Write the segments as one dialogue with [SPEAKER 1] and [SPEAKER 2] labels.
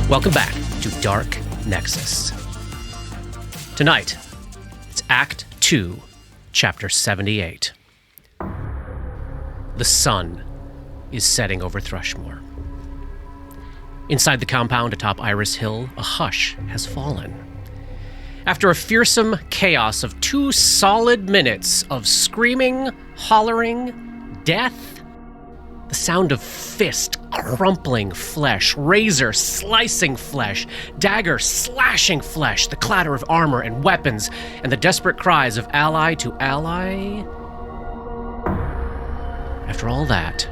[SPEAKER 1] Welcome back to Dark Nexus. Tonight, it's Act 2, Chapter 78. The sun is setting over Thrushmoor. Inside the compound atop Iris Hill, a hush has fallen. After a fearsome chaos of 2 solid minutes of screaming, hollering, death, the sound of fist crumpling flesh, razor slicing flesh, dagger slashing flesh, the clatter of armor and weapons, and the desperate cries of ally to ally. After all that,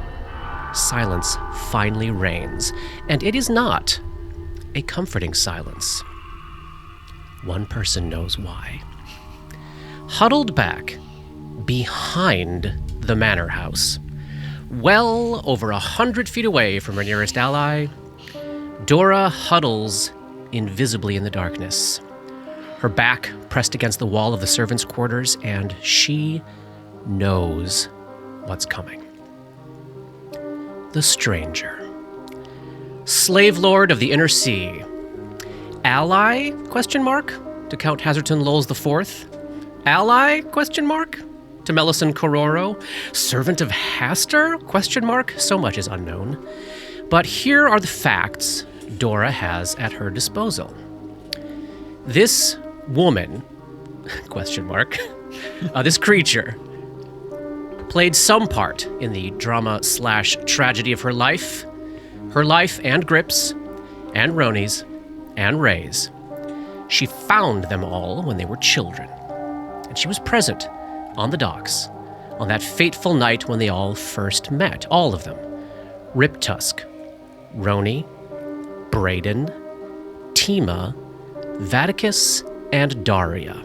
[SPEAKER 1] silence finally reigns, and it is not a comforting silence. One person knows why. Huddled back behind the manor house, well over 100 feet away from her nearest ally, Dora huddles invisibly in the darkness, her back pressed against the wall of the servants' quarters, and she knows what's coming. The Stranger. Slave lord of the Inner Sea. Ally? ? To Count Hazerton Lowles IV. Ally? ? To Melisande Kororo. Servant of Hastur? ? So much is unknown. But here are the facts Dora has at her disposal. This woman, ? This creature, played some part in the drama/tragedy of her life and Grip's, and Roni's, and Ray's. She found them all when they were children, and she was present on the docks on that fateful night when they all first met, all of them. Riptusk, Roni, Brayden, Tima, Vaticus, and Daria.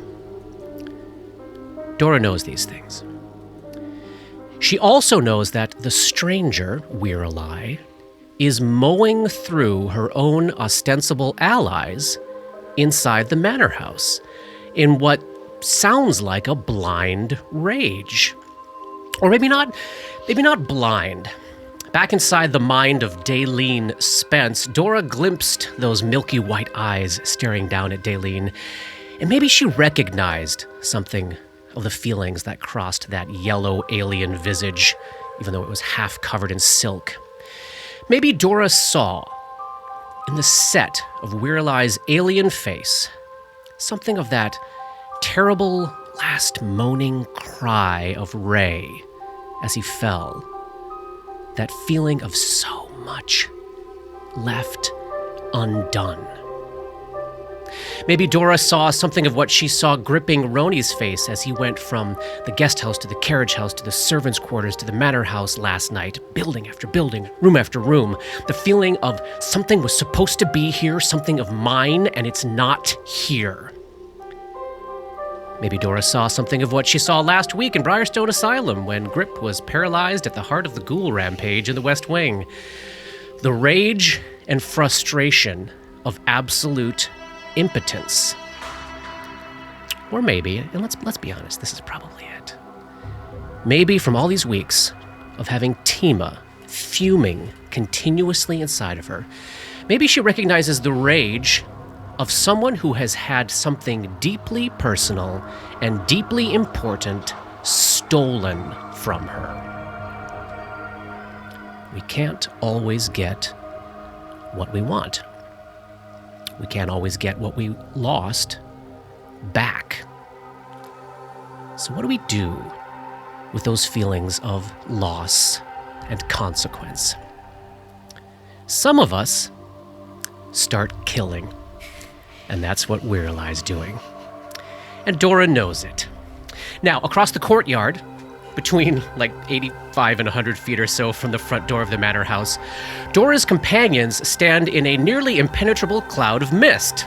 [SPEAKER 1] Dora knows these things. She also knows that the Stranger, Wherein, is mowing through her own ostensible allies inside the manor house in what sounds like a blind rage. Or maybe not blind. Back inside the mind of Daleen Spence, Dora glimpsed those milky white eyes staring down at Daleen, and maybe she recognized something of the feelings that crossed that yellow alien visage, even though it was half covered in silk. Maybe Dora saw, in the set of Wherelin's alien face, something of that terrible last moaning cry of Ray as he fell. That feeling of so much left undone. Maybe Dora saw something of what she saw gripping Roni's face as he went from the guest house to the carriage house to the servants' quarters to the manor house last night, building after building, room after room. The feeling of something was supposed to be here, something of mine, and it's not here. Maybe Dora saw something of what she saw last week in Briarstone Asylum when Grip was paralyzed at the heart of the ghoul rampage in the West Wing. The rage and frustration of absolute impotence. Or maybe, and let's be honest, this is probably it. Maybe from all these weeks of having Tima fuming continuously inside of her, maybe she recognizes the rage of someone who has had something deeply personal and deeply important stolen from her. We can't always get what we want. We can't always get what we lost back. So what do we do with those feelings of loss and consequence? Some of us start killing. And that's what Wherelin's doing. And Dora knows it. Now, across the courtyard, between like 85 and 100 feet or so from the front door of the manor house, Dora's companions stand in a nearly impenetrable cloud of mist.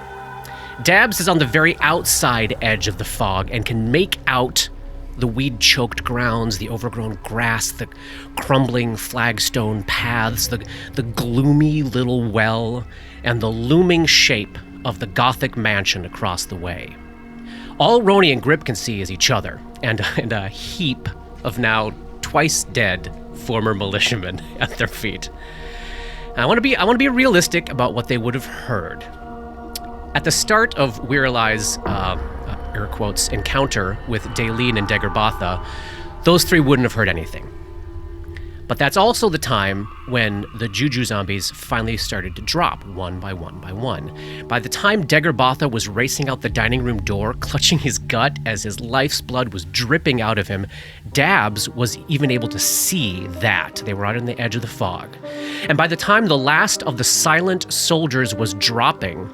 [SPEAKER 1] Dabbs is on the very outside edge of the fog and can make out the weed-choked grounds, the overgrown grass, the crumbling flagstone paths, the gloomy little well, and the looming shape of the Gothic mansion across the way. All Roni and Grip can see is each other, and a heap of now twice dead former militiamen at their feet. I want to be realistic about what they would have heard. At the start of Weirali's, air quotes, encounter with Daleen and Daggerbatha, those three wouldn't have heard anything. But that's also the time when the Juju zombies finally started to drop, one by one by one. By the time Daggerbatha was racing out the dining room door, clutching his gut as his life's blood was dripping out of him, Dabs was even able to see that. They were out on the edge of the fog. And by the time the last of the silent soldiers was dropping,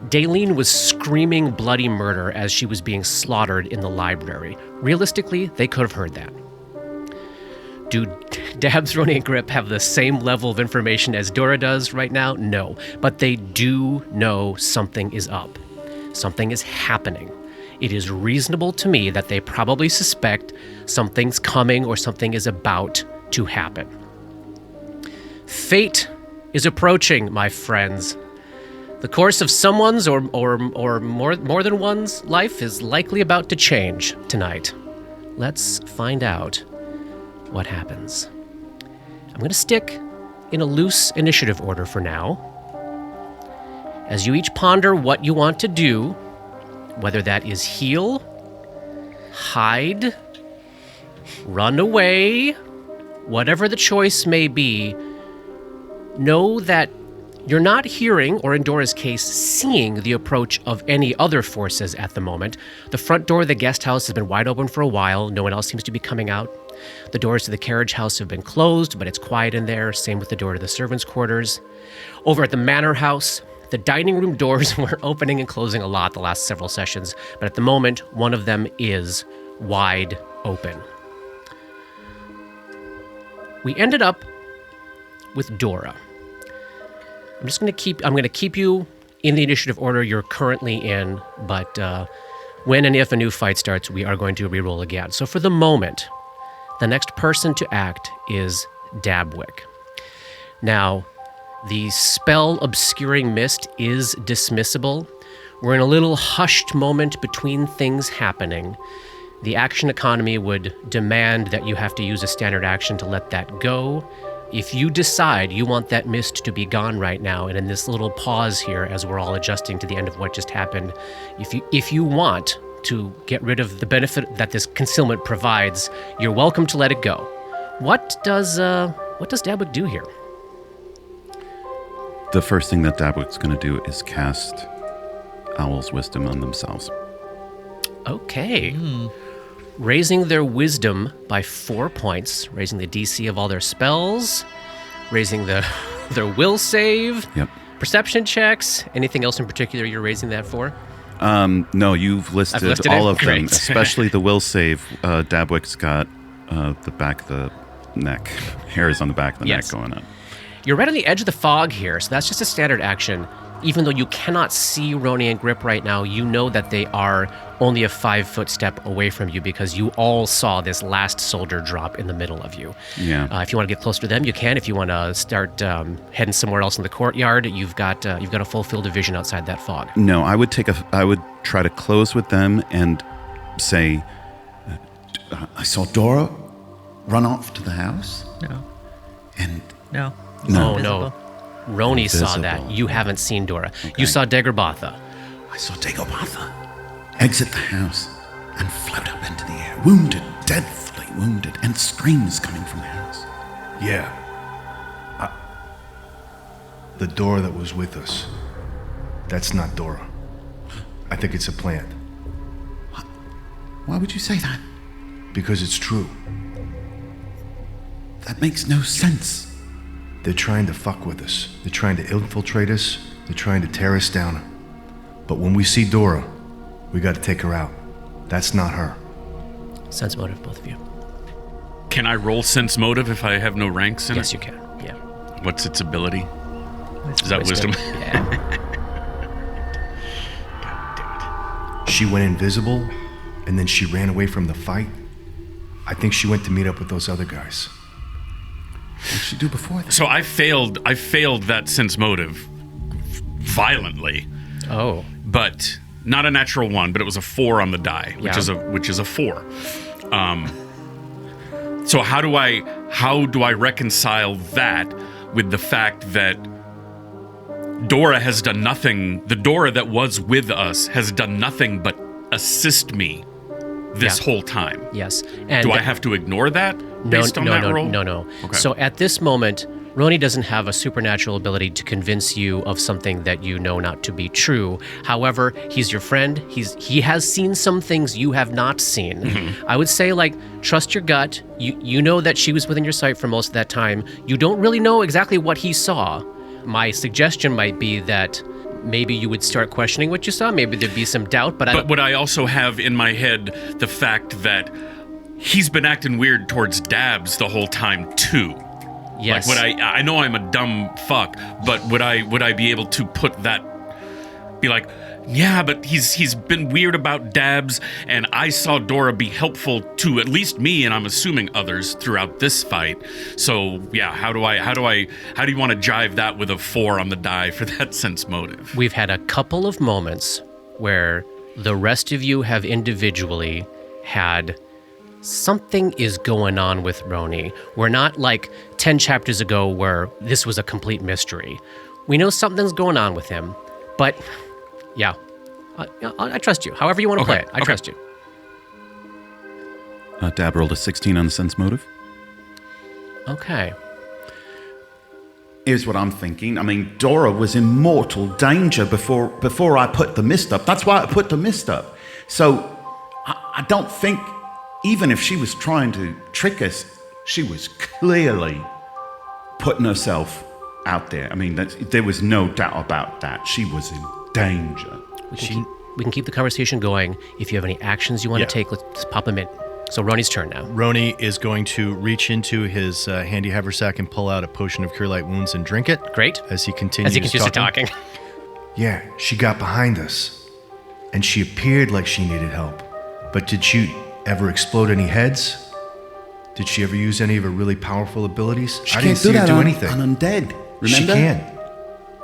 [SPEAKER 1] Daleen was screaming bloody murder as she was being slaughtered in the library. Realistically, they could have heard that. Do Dabs, Roni, and Grip have the same level of information as Dora does right now? No. But they do know something is up. Something is happening. It is reasonable to me that they probably suspect something's coming or something is about to happen. Fate is approaching, my friends. The course of someone's or more than one's life is likely about to change tonight. Let's find out what happens. I'm going to stick in a loose initiative order for now. As you each ponder what you want to do, whether that is heal, hide, run away, whatever the choice may be, know that you're not hearing, or in Dora's case, seeing the approach of any other forces at the moment. The front door of the guest house has been wide open for a while. No one else seems to be coming out. The doors to the carriage house have been closed, but it's quiet in there. Same with the door to the servants' quarters. Over at the manor house, the dining room doors were opening and closing a lot the last several sessions, but at the moment, one of them is wide open. We ended up with Dora. I'm going to keep you in the initiative order you're currently in, but when and if a new fight starts, we are going to reroll again. So for the moment, the next person to act is Dabwick. Now, the spell obscuring mist is dismissible. We're in a little hushed moment between things happening. The action economy would demand that you have to use a standard action to let that go. If you decide you want that mist to be gone right now, and in this little pause here as we're all adjusting to the end of what just happened, if you want to get rid of the benefit that this concealment provides, you're welcome to let it go. What does Dabwick do here?
[SPEAKER 2] The first thing that Dabwick's going to do is cast Owl's Wisdom on themselves.
[SPEAKER 1] Okay. Raising their wisdom by 4 points, raising the DC of all their spells, raising their will save,
[SPEAKER 2] Yep.
[SPEAKER 1] perception checks. Anything else in particular you're raising that for?
[SPEAKER 2] No, you've listed all of them, especially the will save. Dabwick's got the back of the neck, hairs on the back of the neck going up.
[SPEAKER 1] You're right on the edge of the fog here, so that's just a standard action. Even though you cannot see Roni and Grip right now, you know that they are only a 5-foot step away from you because you all saw this last soldier drop in the middle of you.
[SPEAKER 2] Yeah.
[SPEAKER 1] If you want to get closer to them, you can. If you want to start heading somewhere else in the courtyard, you've got a full field of vision outside that fog.
[SPEAKER 2] No, I would try to close with them and say,
[SPEAKER 3] I saw Dora run off to the house.
[SPEAKER 4] No.
[SPEAKER 3] And
[SPEAKER 4] No.
[SPEAKER 1] No. Roni saw that. You haven't seen Dora.
[SPEAKER 3] Okay.
[SPEAKER 1] You saw Daggerbatha.
[SPEAKER 3] I saw Daggerbatha exit the house and float up into the air, wounded, deathly wounded, and screams coming from the house.
[SPEAKER 5] Yeah. The Dora that was with us. That's not Dora. I think it's a plant.
[SPEAKER 3] What? Why would you say that?
[SPEAKER 5] Because it's true.
[SPEAKER 3] That makes no sense.
[SPEAKER 5] They're trying to fuck with us. They're trying to infiltrate us. They're trying to tear us down. But when we see Dora, we got to take her out. That's not her.
[SPEAKER 1] Sense motive, both of you.
[SPEAKER 6] Can I roll sense motive if I have no ranks in
[SPEAKER 1] Yes,
[SPEAKER 6] it?
[SPEAKER 1] you can. Yeah.
[SPEAKER 6] What's its ability? Is that wisdom?
[SPEAKER 1] Yeah.
[SPEAKER 5] She went invisible, and then she ran away from the fight. I think she went to meet up with those other guys.
[SPEAKER 3] What did she do before that?
[SPEAKER 6] So I failed that sense motive violently,
[SPEAKER 1] Oh.
[SPEAKER 6] but not a natural 1, but it was a 4 on the die, which is a 4. So how do I reconcile that with the fact that Dora has done nothing. The Dora that was with us has done nothing but assist me this whole time.
[SPEAKER 1] Yes. And
[SPEAKER 6] do I have to ignore that based on that role?
[SPEAKER 1] No.
[SPEAKER 6] Okay.
[SPEAKER 1] So at this moment, Roni doesn't have a supernatural ability to convince you of something that you know not to be true. However, he's your friend. He has seen some things you have not seen. Mm-hmm. I would say, trust your gut. You know that she was within your sight for most of that time. You don't really know exactly what he saw. My suggestion might be that maybe you would start questioning what you saw. Maybe there'd be some doubt, but
[SPEAKER 6] would I also have in my head the fact that he's been acting weird towards Dabs the whole time too?
[SPEAKER 1] Yes.
[SPEAKER 6] I know I'm a dumb fuck, but would I be able to put that, be like, yeah, but he's been weird about Dabs, and I saw Dora be helpful to at least me, and I'm assuming others throughout this fight. So yeah, how do you want to jive that with a 4 on the die for that sense motive?
[SPEAKER 1] We've had a couple of moments where the rest of you have individually had something is going on with Roni. We're not like 10 chapters ago where this was a complete mystery. We know something's going on with him, but yeah, I trust you. However you want to play it, I trust you.
[SPEAKER 2] Dab rolled a 16 on the sense motive.
[SPEAKER 1] Okay.
[SPEAKER 3] Here's what I'm thinking. I mean, Dora was in mortal danger before I put the mist up. That's why I put the mist up. So I don't think, even if she was trying to trick us, she was clearly putting herself out there. I mean, there was no doubt about that. She was in danger.
[SPEAKER 1] We can keep the conversation going. If you have any actions you want to take, let's pop them in. So Roni's turn now.
[SPEAKER 5] Roni is going to reach into his handy haversack and pull out a potion of Cure Light Wounds and drink it.
[SPEAKER 1] Great.
[SPEAKER 5] As he continues
[SPEAKER 1] talking.
[SPEAKER 5] Yeah, she got behind us, and she appeared like she needed help. But did she ever explode any heads? Did she ever use any of her really powerful abilities?
[SPEAKER 3] She
[SPEAKER 5] I
[SPEAKER 3] can't
[SPEAKER 5] didn't see
[SPEAKER 3] do
[SPEAKER 5] her
[SPEAKER 3] that
[SPEAKER 5] do
[SPEAKER 3] on
[SPEAKER 5] anything.
[SPEAKER 3] undead. Remember?
[SPEAKER 5] She can.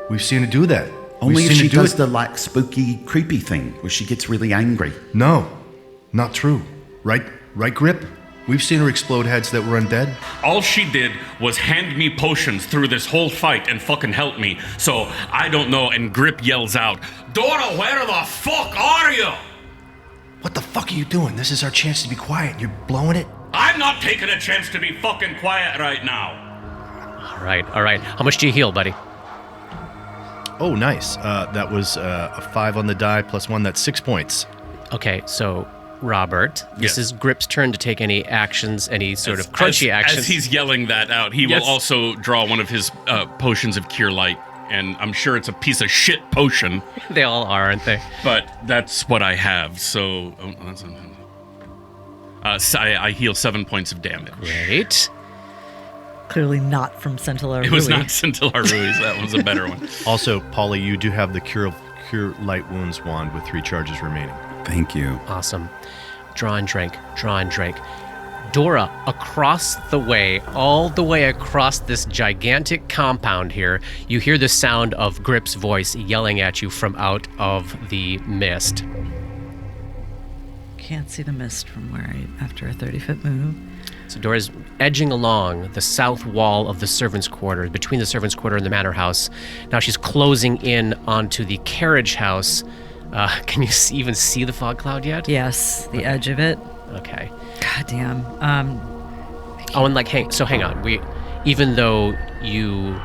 [SPEAKER 5] We've seen her do that.
[SPEAKER 3] Only
[SPEAKER 5] We've
[SPEAKER 3] if
[SPEAKER 5] seen
[SPEAKER 3] she
[SPEAKER 5] her do
[SPEAKER 3] does
[SPEAKER 5] it.
[SPEAKER 3] the spooky, creepy thing where she gets really angry.
[SPEAKER 5] No, not true. Right, Grip? We've seen her explode heads that were undead.
[SPEAKER 6] All she did was hand me potions through this whole fight and fucking help me. So I don't know. And Grip yells out, "Dora, where the fuck are you?"
[SPEAKER 5] What the fuck are you doing? This is our chance to be quiet. You're blowing it.
[SPEAKER 6] I'm not taking a chance to be fucking quiet right now.
[SPEAKER 1] All right. How much do you heal, buddy?
[SPEAKER 5] Oh, nice. That was a 5 on the die plus 1. That's 6 points.
[SPEAKER 1] Okay, so Robert, this is Grip's turn to take any actions, any sort of crunchy actions.
[SPEAKER 6] As he's yelling that out, he will also draw one of his potions of Cure Light, and I'm sure it's a piece of shit potion.
[SPEAKER 1] They all are, aren't they?
[SPEAKER 6] But that's what I have, so... I heal 7 points of damage.
[SPEAKER 1] Great.
[SPEAKER 4] Clearly not from Scintilla Rui.
[SPEAKER 6] It was not Scintilla Rui's. That was a better one.
[SPEAKER 5] Also, Polly, you do have the Cure Light Wounds wand with 3 charges remaining.
[SPEAKER 2] Thank you.
[SPEAKER 1] Awesome. Draw and drink. Dora, across the way, all the way across this gigantic compound here, you hear the sound of Grip's voice yelling at you from out of the mist.
[SPEAKER 4] Can't see the mist from where after a 30-foot move.
[SPEAKER 1] So Dora's edging along the south wall of the servants' quarters, between the servants' quarter and the manor house. Now she's closing in onto the carriage house. Can you even see the fog cloud yet?
[SPEAKER 4] Yes, the edge of it.
[SPEAKER 1] Okay.
[SPEAKER 4] God damn.
[SPEAKER 1] Hang on. Even though you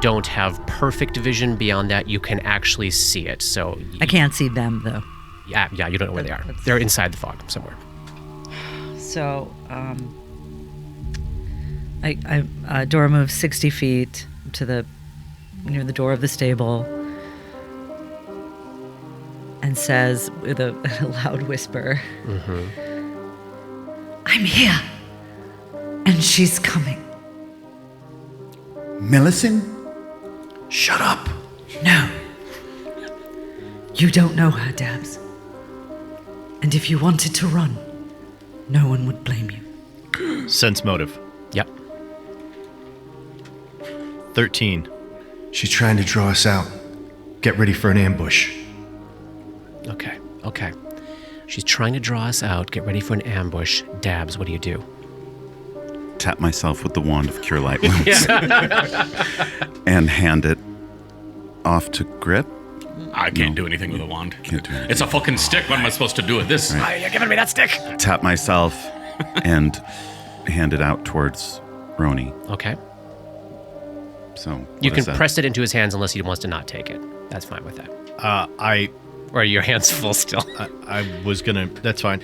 [SPEAKER 1] don't have perfect vision beyond that, you can actually see it. So
[SPEAKER 4] I can't see them though.
[SPEAKER 1] Yeah, you don't know where they are. They're inside the fog somewhere.
[SPEAKER 4] So, Dora moves 60 feet to near the door of the stable and says with a loud whisper, "I'm here, and she's coming."
[SPEAKER 3] Millicent? Shut up.
[SPEAKER 4] No. You don't know her, Dabs. And if you wanted to run, no one would blame you.
[SPEAKER 5] Sense motive.
[SPEAKER 1] Yep.
[SPEAKER 5] 13. She's trying to draw us out. Get ready for an ambush.
[SPEAKER 1] Okay. She's trying to draw us out. Get ready for an ambush. Dabs, what do you do?
[SPEAKER 2] tap myself with the wand of Cure Light Wounds and hand it off to Grip.
[SPEAKER 6] I can't do anything with a wand.
[SPEAKER 2] Can't do anything.
[SPEAKER 6] It's a fucking stick. What am I supposed to do with this?
[SPEAKER 2] Right.
[SPEAKER 1] You're giving me that stick.
[SPEAKER 2] Tap myself and hand it out towards Roni.
[SPEAKER 1] Okay.
[SPEAKER 2] So
[SPEAKER 1] You can press it into his hands unless he wants to not take it. That's fine with that. Or are your hands full still?
[SPEAKER 7] I was gonna. That's fine.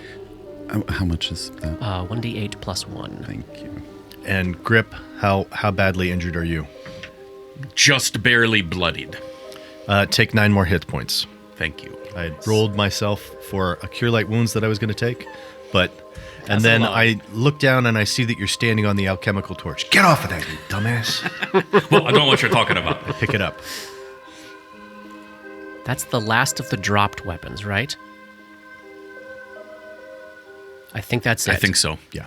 [SPEAKER 2] How much is that?
[SPEAKER 1] 1d8 plus 1.
[SPEAKER 2] Thank you.
[SPEAKER 7] And Grip, how badly injured are you?
[SPEAKER 6] Just barely bloodied.
[SPEAKER 7] Take 9 more hit points.
[SPEAKER 6] Thank you.
[SPEAKER 7] I rolled myself for a Cure Light Wounds that I was going to take, and then I look down and I see that you're standing on the alchemical torch. Get off of that, you dumbass!
[SPEAKER 6] Well, I don't know what you're talking about.
[SPEAKER 7] I pick it up.
[SPEAKER 1] That's the last of the dropped weapons, right? I think that's it.
[SPEAKER 6] I think so.
[SPEAKER 7] Yeah.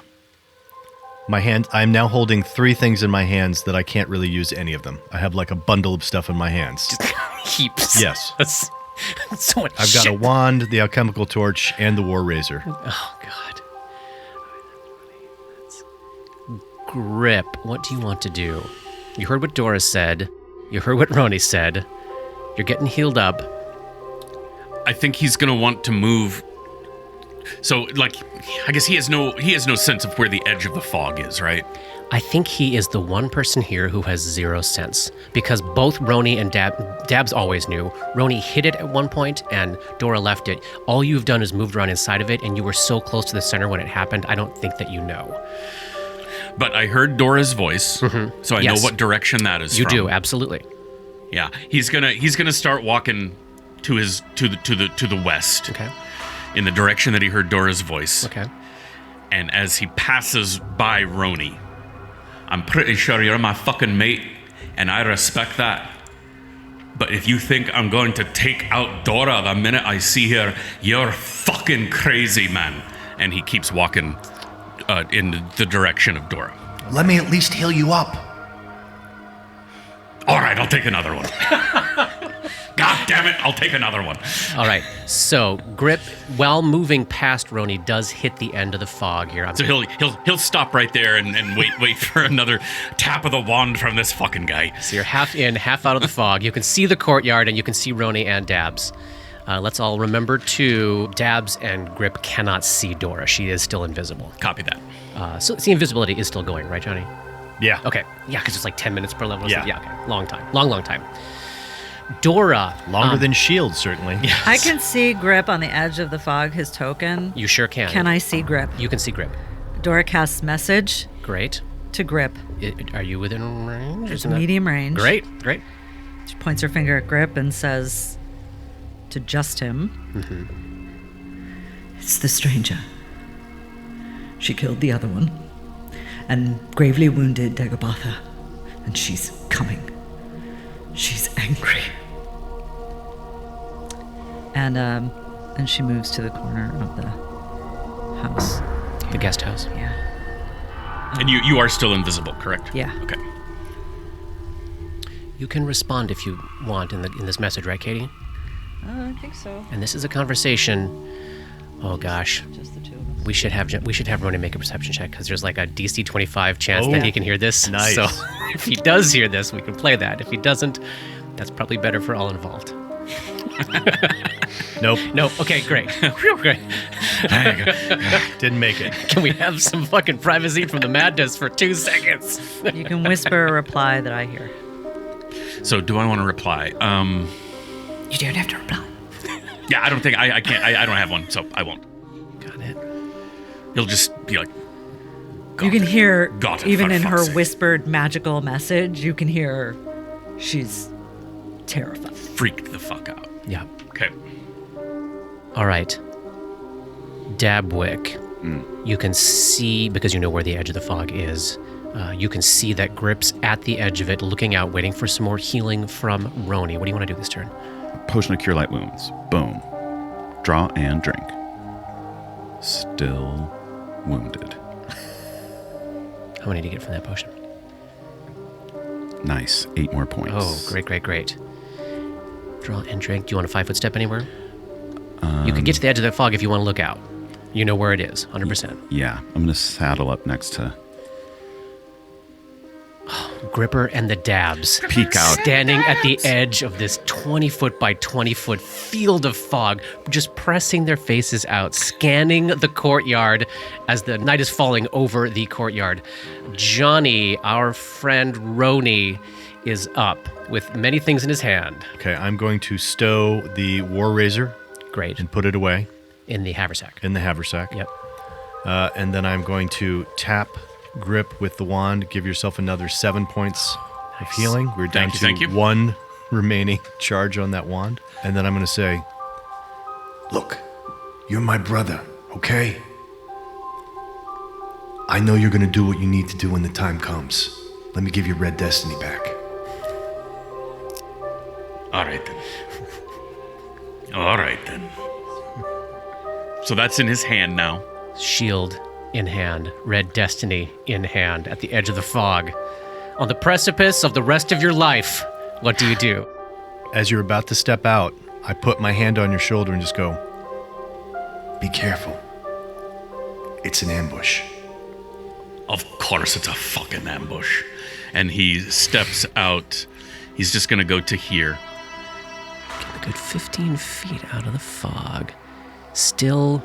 [SPEAKER 7] My hand. I'm now holding 3 things in my hands that I can't really use any of them. I have like a bundle of stuff in my hands.
[SPEAKER 1] Heaps.
[SPEAKER 7] Yes.
[SPEAKER 1] That's so much
[SPEAKER 7] I've got
[SPEAKER 1] shit.
[SPEAKER 7] a wand, the alchemical torch, and the war razor.
[SPEAKER 1] Oh, God. Grip, what do you want to do? You heard what Dora said. You heard what Roni said. You're getting healed up.
[SPEAKER 6] I think he's gonna want to move. So, like, I guess he has no sense of where the edge of the fog is, right?
[SPEAKER 1] I think he is the one person here who has 0 sense, because both Roni and Dabs always knew. Roni hit it at one point, and Dora left it. All you've done is moved around inside of it, and you were so close to the center when it happened, I don't think that you know.
[SPEAKER 6] But I heard Dora's voice, so I know what direction that is
[SPEAKER 1] You
[SPEAKER 6] from.
[SPEAKER 1] do, absolutely.
[SPEAKER 6] Yeah, he's gonna start walking to the west.
[SPEAKER 1] Okay.
[SPEAKER 6] In the direction that he heard Dora's voice.
[SPEAKER 1] Okay.
[SPEAKER 6] And as he passes by Roni, I'm pretty sure you're my fucking mate, and I respect that. But if you think I'm going to take out Dora the minute I see her, you're fucking crazy, man. And he keeps walking in the direction of Dora.
[SPEAKER 5] Let me at least heal you up.
[SPEAKER 6] All right, I'll take another one. God damn it, I'll take another one.
[SPEAKER 1] All right. So Grip, while moving past Roni, does hit the end of the fog here.
[SPEAKER 6] So he'll stop right there and wait for another tap of the wand from this fucking guy.
[SPEAKER 1] So you're half in, half out of the fog. You can see the courtyard, and you can see Roni and Dabs. Let's all remember to Dabs and Grip cannot see Dora. She is still invisible.
[SPEAKER 6] Copy that.
[SPEAKER 1] So the invisibility is still going, right, Johnny?
[SPEAKER 7] Yeah.
[SPEAKER 1] Okay. Yeah, because it's like 10 minutes per level.
[SPEAKER 7] Yeah.
[SPEAKER 1] Yeah, okay. Long time. Long time. Dora.
[SPEAKER 7] Longer than shield, certainly.
[SPEAKER 1] Yes.
[SPEAKER 4] I can see Grip on the edge of the fog, his token.
[SPEAKER 1] You sure can.
[SPEAKER 4] Can I see Grip?
[SPEAKER 1] You can see Grip.
[SPEAKER 4] Dora casts message
[SPEAKER 1] Great.
[SPEAKER 4] to Grip.
[SPEAKER 1] Are you within range?
[SPEAKER 4] It's
[SPEAKER 1] Isn't that-
[SPEAKER 4] medium range.
[SPEAKER 1] Great.
[SPEAKER 4] She points her finger at Grip and says to just him, It's the stranger. She killed the other one and gravely wounded Dagobah, and she's coming. She's angry. And she moves to the corner of the house.
[SPEAKER 1] The guest house.
[SPEAKER 4] Yeah.
[SPEAKER 6] And you are still invisible, correct?
[SPEAKER 4] Yeah.
[SPEAKER 6] Okay.
[SPEAKER 1] You can respond if you want in this message, right, Katie?
[SPEAKER 4] I think so.
[SPEAKER 1] And this is a conversation. Oh gosh,
[SPEAKER 4] Just the two of us.
[SPEAKER 1] we should have Roni make a perception check because there's like a DC 25 chance that he can hear this.
[SPEAKER 7] Nice.
[SPEAKER 1] So if he does hear this, we can play that. If he doesn't, that's probably better for all involved.
[SPEAKER 7] Nope.
[SPEAKER 1] Nope. Okay, great. Whew, great.
[SPEAKER 7] Didn't make it.
[SPEAKER 1] Can we have some fucking privacy from the madness for 2 seconds?
[SPEAKER 4] You can whisper a reply that I hear.
[SPEAKER 6] So do I want to reply?
[SPEAKER 4] You don't have to reply.
[SPEAKER 6] Yeah, I don't think I can't. I don't have one, so I won't.
[SPEAKER 1] Got it.
[SPEAKER 6] He'll just be like,
[SPEAKER 4] You can hear,
[SPEAKER 6] got it,
[SPEAKER 4] even
[SPEAKER 6] for
[SPEAKER 4] in her
[SPEAKER 6] fuck's sake.
[SPEAKER 4] whispered magical message, you can hear she's terrified.
[SPEAKER 6] freaked the fuck out.
[SPEAKER 1] Yeah.
[SPEAKER 6] Okay.
[SPEAKER 1] All right. Dabwick. You can see, because you know where the edge of the fog is, you can see that Grip's at the edge of it, looking out, waiting for some more healing from Roni. What do you want to do this turn?
[SPEAKER 2] Potion of Cure Light Wounds. Boom. Draw and drink. Still wounded.
[SPEAKER 1] How many do you get from that potion?
[SPEAKER 2] Nice. 8 more points.
[SPEAKER 1] Oh, great. Draw and drink. Do you want a 5-foot step anywhere? You could get to the edge of that fog if you want to look out. You know where it is, 100%.
[SPEAKER 2] Yeah, I'm going to saddle up next to
[SPEAKER 1] Gripper and the Dabs
[SPEAKER 3] Peek out.
[SPEAKER 1] standing at the edge of this 20-foot by 20-foot field of fog, just pressing their faces out, scanning the courtyard as the night is falling over the courtyard. Johnny, our friend Roni, is up with many things in his hand.
[SPEAKER 7] Okay, I'm going to stow the War Razor.
[SPEAKER 1] Great.
[SPEAKER 7] And put it away.
[SPEAKER 1] In the haversack.
[SPEAKER 7] In the haversack.
[SPEAKER 1] Yep.
[SPEAKER 7] And then I'm going to tap Grip with the wand. Give yourself another 7 points of healing. We're down to 1 remaining charge on that wand. And then I'm going to say,
[SPEAKER 5] Look, you're my brother, okay? I know you're going to do what you need to do when the time comes. Let me give your Red Destiny back.
[SPEAKER 6] All right, then. So that's in his hand now.
[SPEAKER 1] Shield in hand, Red Destiny in hand, at the edge of the fog. On the precipice of the rest of your life, what do you do?
[SPEAKER 7] As you're about to step out, I put my hand on your shoulder and just go,
[SPEAKER 5] Be careful. It's an ambush.
[SPEAKER 6] Of course it's a fucking ambush. And he steps out. He's just going to go to here.
[SPEAKER 1] A good 15 feet out of the fog. Still...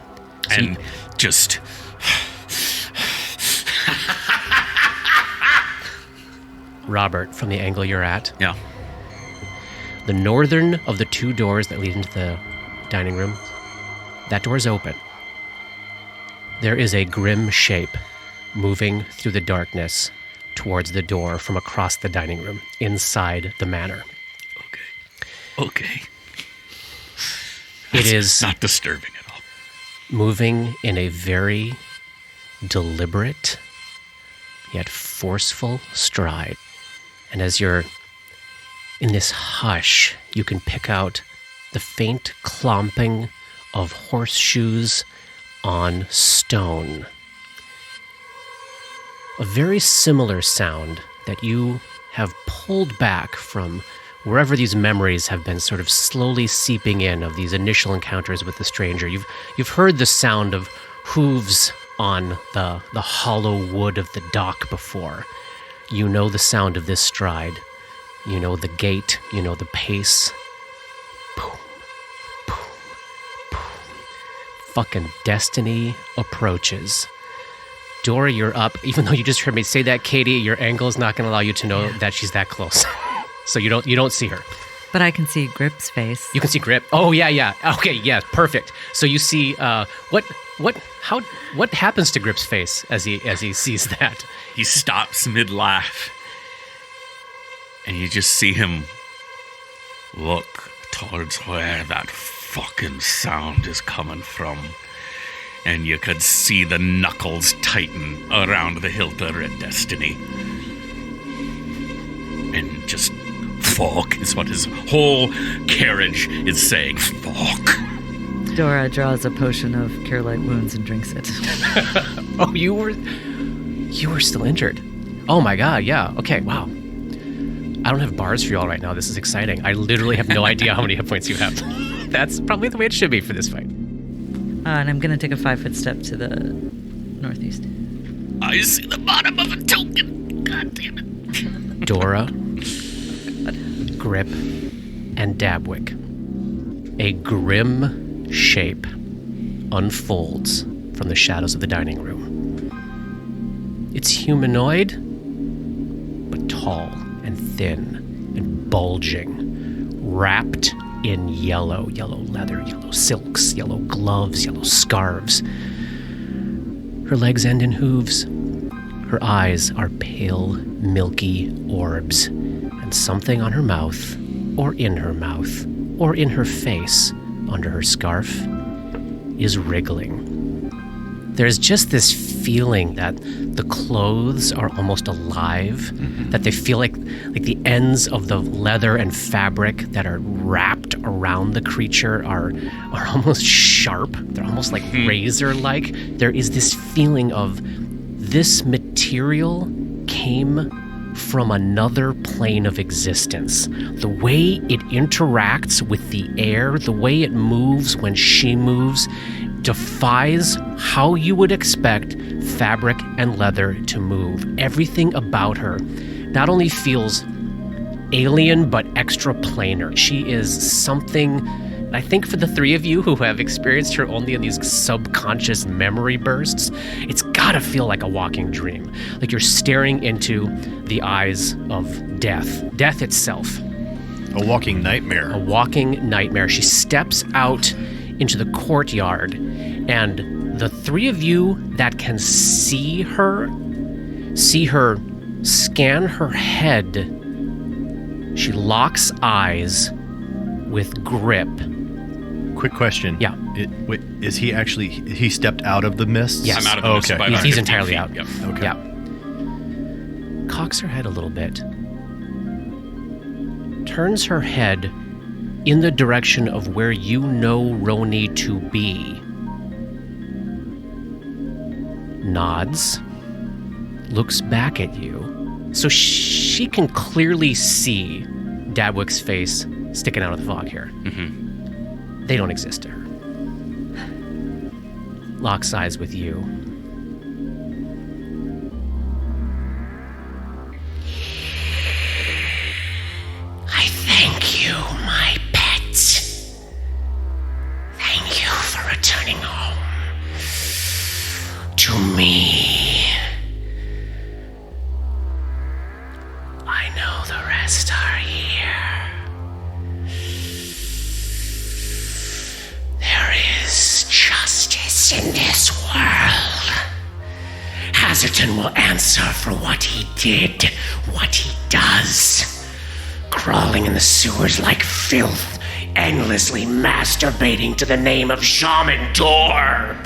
[SPEAKER 6] And just...
[SPEAKER 1] Robert, from the angle you're at.
[SPEAKER 6] Yeah.
[SPEAKER 1] The northern of the 2 doors that lead into the dining room, that door is open. There is a grim shape moving through the darkness towards the door from across the dining room, inside the manor.
[SPEAKER 6] Okay.
[SPEAKER 1] It is
[SPEAKER 6] not disturbing at all.
[SPEAKER 1] Moving in a very deliberate yet forceful stride. And as you're in this hush, you can pick out the faint clomping of horseshoes on stone. A very similar sound that you have pulled back from wherever these memories have been sort of slowly seeping in of these initial encounters with the stranger. You've heard the sound of hooves on the hollow wood of the dock before. You know the sound of this stride. You know the gait. You know the pace. Boom, boom, boom. Fucking destiny approaches. Dora, you're up. Even though you just heard me say that, Katie, your angle is not going to allow you to know that she's that close. So you don't see her.
[SPEAKER 4] But I can see Grip's face.
[SPEAKER 1] You can see Grip. Oh yeah. Okay, yeah, perfect. So you see what happens to Grip's face as he sees that?
[SPEAKER 6] He stops mid-laugh. And you just see him look towards where that fucking sound is coming from. And you could see the knuckles tighten around the hilt of Red Destiny. And just, fuck, is what his whole carriage is saying. Fuck.
[SPEAKER 4] Dora draws a potion of Cure Light Wounds and drinks it.
[SPEAKER 1] Oh, you were still injured. Oh my god, yeah. Okay, wow. I don't have bars for you all right now. This is exciting. I literally have no idea how many hit points you have. That's probably the way it should be for this fight.
[SPEAKER 4] And I'm going to take a 5-foot step to the northeast.
[SPEAKER 6] I see the bottom of a token. God damn it.
[SPEAKER 1] Dora, Grip, and Dabwick. A grim shape unfolds from the shadows of the dining room. It's humanoid, but tall and thin and bulging, wrapped in yellow leather, yellow silks, yellow gloves, yellow scarves. Her legs end in hooves. Her eyes are pale, milky orbs, and something on her mouth, or in her mouth, or in her face, under her scarf, is wriggling. There's just this feeling that the clothes are almost alive, that they feel like the ends of the leather and fabric that are wrapped around the creature are almost sharp. They're almost like razor-like. There is this feeling of this material came from another plane of existence. The way it interacts with the air, the way it moves when she moves, defies how you would expect fabric and leather to move. Everything about her not only feels alien, but extraplanar. She is something, I think for the three of you who have experienced her only in these subconscious memory bursts, it's gotta feel like a walking dream. Like you're staring into the eyes of death. Death itself.
[SPEAKER 7] A walking nightmare.
[SPEAKER 1] A walking nightmare. She steps out into the courtyard, and the three of you that can see her scan her head. She locks eyes with Grip.
[SPEAKER 7] Quick question.
[SPEAKER 1] Yeah.
[SPEAKER 7] Is he actually, he stepped out of the mist?
[SPEAKER 1] Yes.
[SPEAKER 6] I'm out of the mist by about
[SPEAKER 1] He's
[SPEAKER 6] 15
[SPEAKER 1] entirely
[SPEAKER 6] feet.
[SPEAKER 1] out.
[SPEAKER 6] Yep.
[SPEAKER 7] Okay.
[SPEAKER 1] Yeah. Cocks her head a little bit. Turns her head in the direction of where you know Roni to be. Nods. Looks back at you. So she can clearly see Dabwick's face sticking out of the fog here.
[SPEAKER 6] Mm-hmm.
[SPEAKER 1] They don't exist to her. Locks eyes with you. I thank you, my pet. Thank you for returning home to me. I know the rest are here. There is justice in this world. Hazardton will answer for what he did, what he does. Crawling in the sewers like filth, endlessly masturbating to the name of Shaman Dor.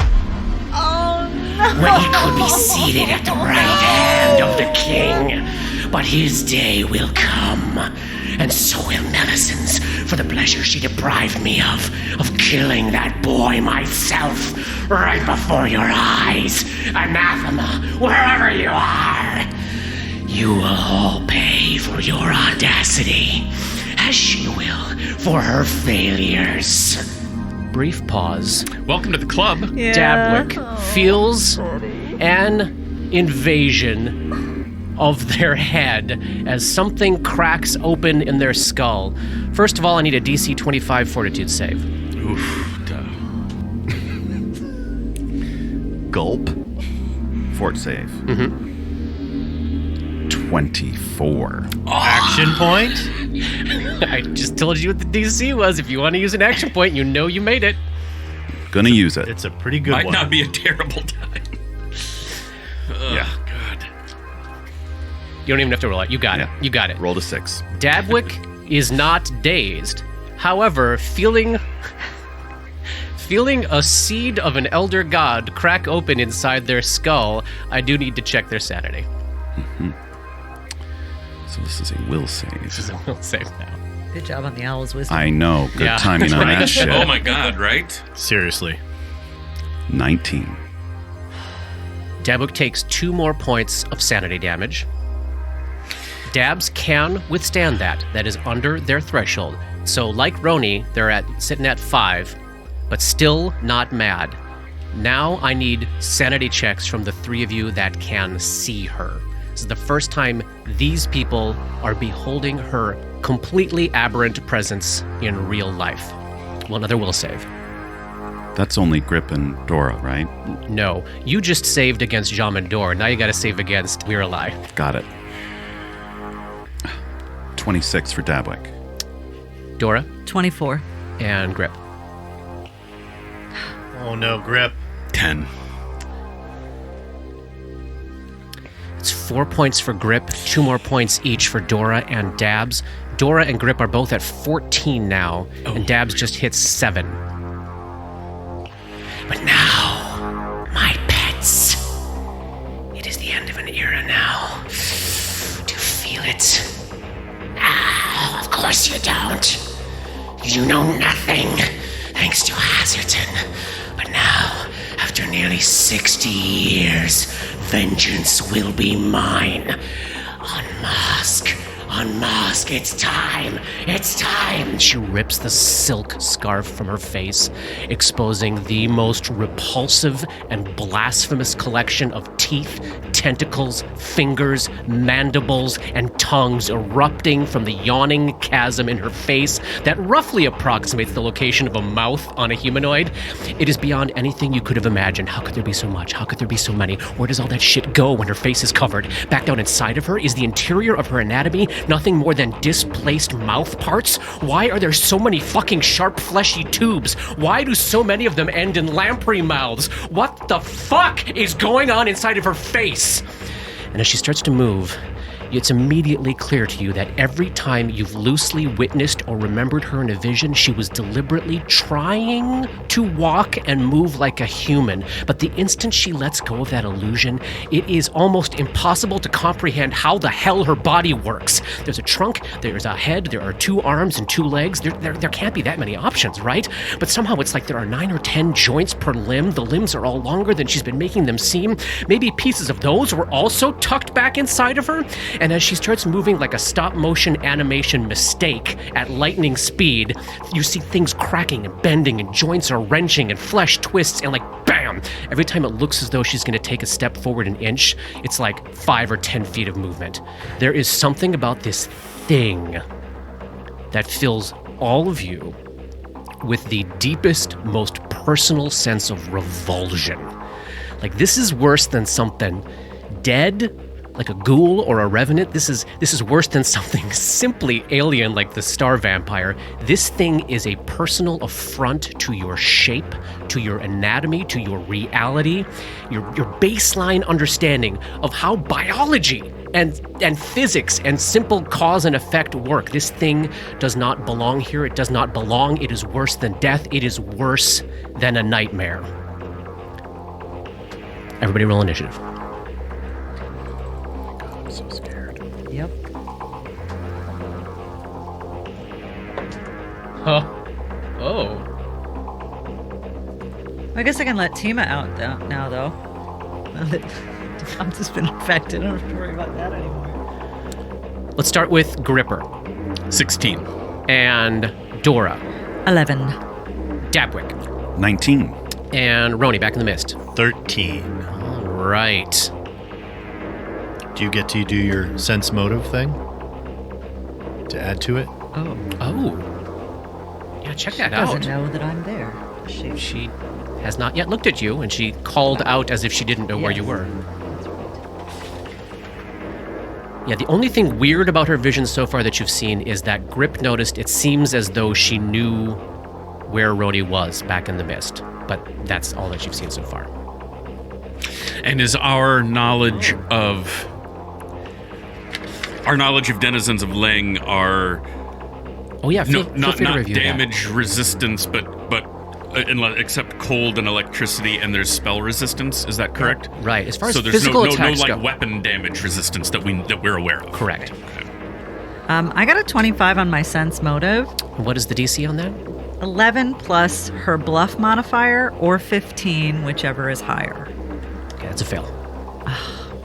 [SPEAKER 8] Oh, no.
[SPEAKER 1] When he could be seated at the right hand of the king. But his day will come, and so will Melison's, for the pleasure she deprived me of killing that boy myself, right before your eyes. Anathema, wherever you are. You will all pay for your audacity, as she will for her failures. Brief pause.
[SPEAKER 6] Welcome to the club.
[SPEAKER 8] Yeah.
[SPEAKER 1] Dabwick feels an invasion of their head as something cracks open in their skull. First of all, I need a DC 25 Fortitude save.
[SPEAKER 6] Oof. Duh.
[SPEAKER 2] Gulp. Fort save.
[SPEAKER 1] Mm-hmm.
[SPEAKER 2] 24.
[SPEAKER 7] Action point?
[SPEAKER 1] I just told you what the DC was. If you want to use an action point, you know you made it.
[SPEAKER 2] Gonna use it.
[SPEAKER 7] It's a pretty good
[SPEAKER 6] Might
[SPEAKER 7] one.
[SPEAKER 6] not be a terrible time.
[SPEAKER 2] Yeah.
[SPEAKER 6] God.
[SPEAKER 1] You don't even have to roll it. You got it. You got it.
[SPEAKER 2] Rolled a 6.
[SPEAKER 1] Dabwick is not dazed. However, feeling a seed of an elder god crack open inside their skull, I do need to check their sanity.
[SPEAKER 2] Mm-hmm. So this is a will save.
[SPEAKER 1] This is a will save now.
[SPEAKER 4] Good job on the owl's wisdom.
[SPEAKER 2] I know. Good
[SPEAKER 1] Yeah.
[SPEAKER 2] timing on that shit.
[SPEAKER 6] Oh my God, right?
[SPEAKER 7] Seriously.
[SPEAKER 2] 19.
[SPEAKER 1] Dabwick takes 2 more points of sanity damage. Dabs can withstand that. That is under their threshold. So like Roni, they're sitting at 5, but still not mad. Now I need sanity checks from the 3 of you that can see her. This is the first time these people are beholding her completely aberrant presence in real life. Well, another will save.
[SPEAKER 2] That's only Grip and Dora, right?
[SPEAKER 1] No, you just saved against Shaman Dor. Now you got to save against We're Alive.
[SPEAKER 2] Got it. 26 for Dabwick.
[SPEAKER 1] Dora
[SPEAKER 4] 24.
[SPEAKER 1] and Grip.
[SPEAKER 7] Oh no, Grip.
[SPEAKER 6] 10.
[SPEAKER 1] It's 4 points for Grip, 2 more points each for Dora and Dabs. Dora and Grip are both at 14 now, and Dabs just hit 7. But now, my pets, it is the end of an era now. Do you feel it? Ah, of course you don't. You know nothing, thanks to Hazardton. But now, after nearly 60 years, vengeance will be mine. Unmask, it's time. She rips the silk scarf from her face, exposing the most repulsive and blasphemous collection of teeth, tentacles, fingers, mandibles, and tongues erupting from the yawning chasm in her face that roughly approximates the location of a mouth on a humanoid. It is beyond anything you could have imagined. How could there be so much? How could there be so many? Where does all that shit go when her face is covered? Back down inside of her is the interior of her anatomy nothing more than displaced mouth parts? Why are there so many fucking sharp, fleshy tubes? Why do so many of them end in lamprey mouths? What the fuck is going on inside of her face? And as she starts to move, it's immediately clear to you that every time you've loosely witnessed or remembered her in a vision, she was deliberately trying to walk and move like a human. But the instant she lets go of that illusion, it is almost impossible to comprehend how the hell her body works. There's a trunk, there's a head, there are 2 arms and 2 legs. There can't be that many options, right? But somehow it's like there are 9 or 10 joints per limb. The limbs are all longer than she's been making them seem. Maybe pieces of those were also tucked back inside of her. And as she starts moving like a stop-motion animation mistake at lightning speed, you see things cracking and bending and joints are wrenching and flesh twists and like bam! Every time it looks as though she's going to take a step forward an inch, it's like 5 or 10 feet of movement. There is something about this thing that fills all of you with the deepest, most personal sense of revulsion. Like, this is worse than something dead, like a ghoul or a revenant. This is worse than something simply alien like the star vampire. This thing is a personal affront to your shape, to your anatomy, to your reality, your baseline understanding of how biology and physics and simple cause and effect work. This thing does not belong here. It does not belong. It is worse than death. It is worse than a nightmare. Everybody roll initiative.
[SPEAKER 2] So scared.
[SPEAKER 4] Yep.
[SPEAKER 1] Huh. Oh.
[SPEAKER 4] I guess I can let Tima out now, though. Now that I've just been infected. I don't have to worry about that anymore.
[SPEAKER 1] Let's start with Gripper.
[SPEAKER 6] 16.
[SPEAKER 1] And Dora.
[SPEAKER 4] 11.
[SPEAKER 1] Dabwick.
[SPEAKER 2] 19.
[SPEAKER 1] And Roni, back in the mist.
[SPEAKER 7] 13.
[SPEAKER 1] All right.
[SPEAKER 7] Do you get to do your sense motive thing to add to it?
[SPEAKER 1] Oh. Yeah, check that
[SPEAKER 4] Doesn't
[SPEAKER 1] out.
[SPEAKER 4] know that I'm there.
[SPEAKER 1] She has not yet looked at you, and she called out as if she didn't know where you were. Yeah, the only thing weird about her vision so far that you've seen is that Grip noticed it seems as though she knew where Roni was back in the mist. But that's all that you've seen so far.
[SPEAKER 6] And is our knowledge of denizens of Leng are not damage resistance, but except cold and electricity, and there's spell resistance. Is that correct?
[SPEAKER 1] Right. As far as
[SPEAKER 6] so there's
[SPEAKER 1] physical
[SPEAKER 6] no
[SPEAKER 1] attacks
[SPEAKER 6] like
[SPEAKER 1] go.
[SPEAKER 6] weapon damage resistance that we're aware of.
[SPEAKER 1] Correct.
[SPEAKER 6] Okay.
[SPEAKER 4] I got a 25 on my sense motive.
[SPEAKER 1] What is the DC on that?
[SPEAKER 4] 11 plus her bluff modifier, or 15, whichever is higher.
[SPEAKER 1] Okay, that's a fail.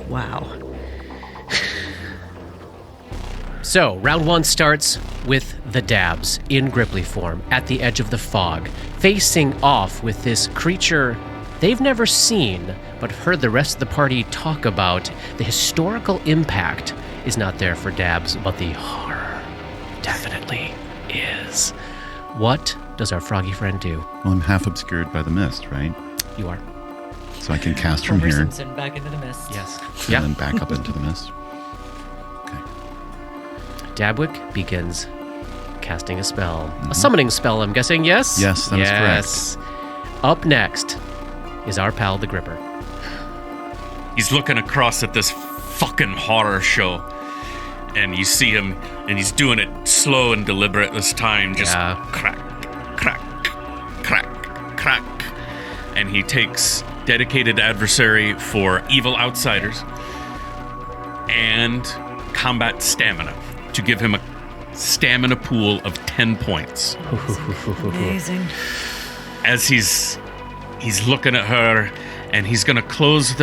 [SPEAKER 4] Wow.
[SPEAKER 1] So, round 1 starts with the Dabs in Gripply form at the edge of the fog, facing off with this creature they've never seen, but heard the rest of the party talk about. The historical impact is not there for Dabs, but the horror definitely is. What does our froggy friend do?
[SPEAKER 2] Well, I'm half obscured by the mist, right?
[SPEAKER 1] You are.
[SPEAKER 2] So I can cast from
[SPEAKER 4] Homer
[SPEAKER 2] here
[SPEAKER 4] Simpson back into the mist.
[SPEAKER 1] Yes.
[SPEAKER 2] and then back up into the mist. Okay.
[SPEAKER 1] Dabwick begins casting a spell. A summoning spell, I'm guessing, yes?
[SPEAKER 2] Yes, that is
[SPEAKER 1] correct. Up next is our pal, the Gripper.
[SPEAKER 6] He's looking across at this fucking horror show, and you see him, and he's doing it slow and deliberate this time, just crack, crack, crack, crack. And he takes dedicated adversary for evil outsiders and combat stamina to give him a stamina pool of 10 points.
[SPEAKER 4] Amazing.
[SPEAKER 6] As he's looking at her, and he's gonna close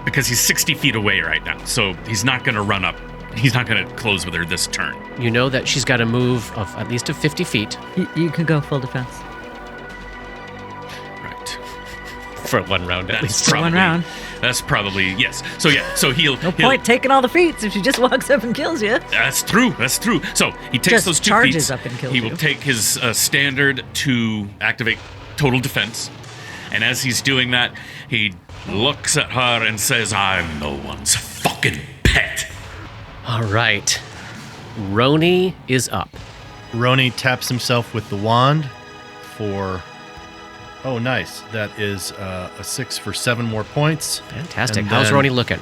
[SPEAKER 6] because he's 60 feet away right now, so he's not gonna run up. He's not gonna close with her this turn.
[SPEAKER 1] You know that she's got a move of at least 50 feet.
[SPEAKER 4] You could go full defense.
[SPEAKER 6] Right.
[SPEAKER 1] For one round, at least.
[SPEAKER 4] For one round.
[SPEAKER 6] That's probably, yes. So he'll...
[SPEAKER 4] No point taking all the feats if she just walks up and kills you.
[SPEAKER 6] That's true. So he takes
[SPEAKER 4] Just
[SPEAKER 6] those 2
[SPEAKER 4] charges
[SPEAKER 6] feats.
[SPEAKER 4] up and kills
[SPEAKER 6] he
[SPEAKER 4] you.
[SPEAKER 6] will take his standard to activate total defense. And as he's doing that, he looks at her and says, I'm no one's fucking pet.
[SPEAKER 1] All right. Roni is up.
[SPEAKER 7] Roni taps himself with the wand for... Oh, nice. That is a 6 for 7 more points.
[SPEAKER 1] Fantastic.
[SPEAKER 7] And
[SPEAKER 1] How's
[SPEAKER 7] then,
[SPEAKER 1] Roni looking?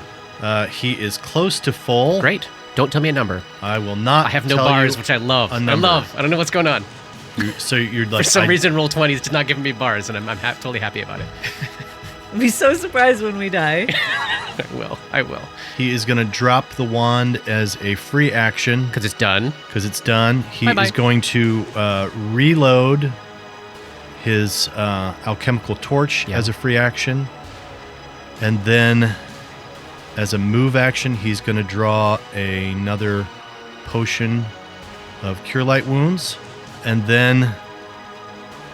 [SPEAKER 7] He is close to full.
[SPEAKER 1] Great. Don't tell me a number.
[SPEAKER 7] I will not.
[SPEAKER 1] I have no
[SPEAKER 7] tell
[SPEAKER 1] bars,
[SPEAKER 7] you
[SPEAKER 1] which I love.
[SPEAKER 7] a number.
[SPEAKER 1] I don't know what's going on.
[SPEAKER 7] So you're like...
[SPEAKER 1] For some reason, Roll20 is not giving me bars, and I'm totally happy about it.
[SPEAKER 4] I'll be so surprised when we die.
[SPEAKER 1] I will.
[SPEAKER 7] He is going to drop the wand as a free action.
[SPEAKER 1] Because it's done.
[SPEAKER 7] He
[SPEAKER 1] Bye-bye.
[SPEAKER 7] is going to reload his alchemical torch as a free action. And then, as a move action, he's going to draw another potion of Cure Light Wounds. And then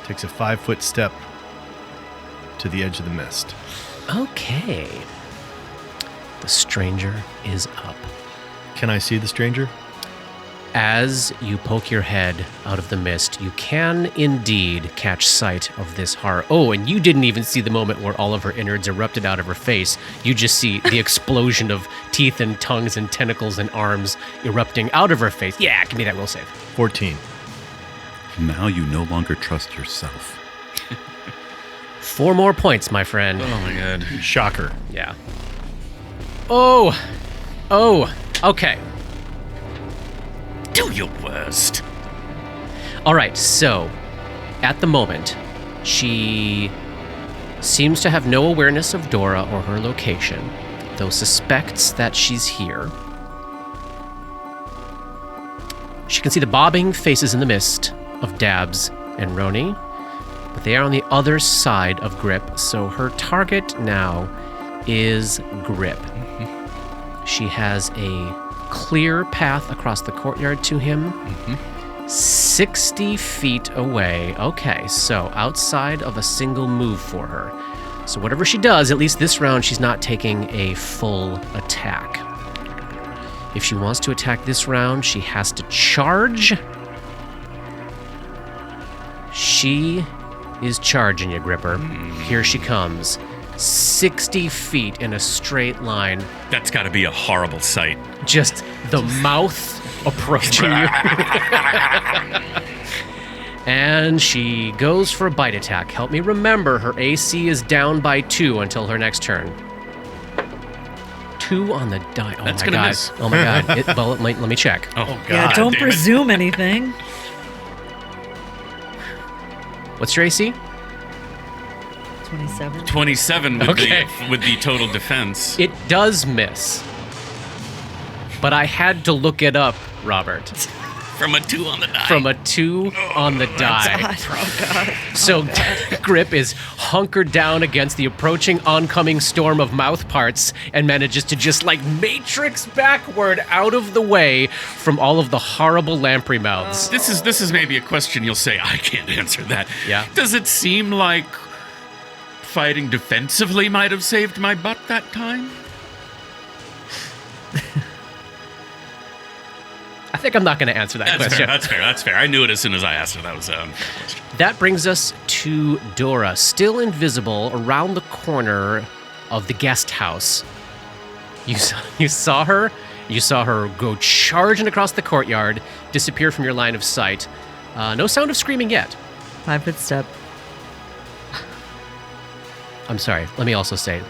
[SPEAKER 7] takes a 5-foot step to the edge of the mist.
[SPEAKER 1] Okay. The stranger is up.
[SPEAKER 7] Can I see the stranger?
[SPEAKER 1] As you poke your head out of the mist, you can indeed catch sight of this horror. Oh, and you didn't even see the moment where all of her innards erupted out of her face. You just see the explosion of teeth and tongues and tentacles and arms erupting out of her face. Yeah, give me that will save.
[SPEAKER 7] 14.
[SPEAKER 2] Now you no longer trust yourself.
[SPEAKER 1] 4 more points, my friend.
[SPEAKER 6] Oh my god.
[SPEAKER 7] Shocker.
[SPEAKER 1] Yeah. Oh, okay.
[SPEAKER 6] Do your worst.
[SPEAKER 1] All right, so at the moment, she seems to have no awareness of Dora or her location, though suspects that she's here. She can see the bobbing faces in the mist of Dabs and Roni, but they are on the other side of Grip, so her target now is Grip. She has a clear path across the courtyard to him. 60 feet away. Okay, so outside of a single move for her. So whatever she does, at least this round, she's not taking a full attack. If she wants to attack this round, she has to charge. She is charging you, Gripper. Here she comes. 60 feet in a straight line.
[SPEAKER 6] That's got to be a horrible sight.
[SPEAKER 1] Just the mouth approaching you. And she goes for a bite attack. Help me remember, her AC is down by 2 until her next turn. 2 on the die. Oh,
[SPEAKER 6] That's
[SPEAKER 1] my
[SPEAKER 6] gonna
[SPEAKER 1] God.
[SPEAKER 6] miss.
[SPEAKER 1] Oh, my God. Well, let me check.
[SPEAKER 6] Oh god.
[SPEAKER 4] Yeah, don't
[SPEAKER 6] damn it.
[SPEAKER 4] presume anything.
[SPEAKER 1] What's your AC?
[SPEAKER 4] 27.
[SPEAKER 6] 27 with,
[SPEAKER 1] Okay.
[SPEAKER 6] with the total defense.
[SPEAKER 1] It does miss. But I had to look it up, Robert.
[SPEAKER 6] From a 2 on the die.
[SPEAKER 1] From a 2 on the die. So Grip is hunkered down against the approaching oncoming storm of mouth parts and manages to just like matrix backward out of the way from all of the horrible lamprey mouths.
[SPEAKER 6] This is maybe a question you'll say, I can't answer that.
[SPEAKER 1] Yeah.
[SPEAKER 6] Does it seem like fighting defensively might have saved my butt that time?
[SPEAKER 1] I think I'm not going to answer that question.
[SPEAKER 6] That's fair. I knew it as soon as I asked it. That was an unfair question.
[SPEAKER 1] That brings us to Dora, still invisible around the corner of the guest house. You saw her. You saw her go charging across the courtyard, disappear from your line of sight. No sound of screaming yet.
[SPEAKER 4] 5-foot step.
[SPEAKER 1] I'm sorry. Let me also say,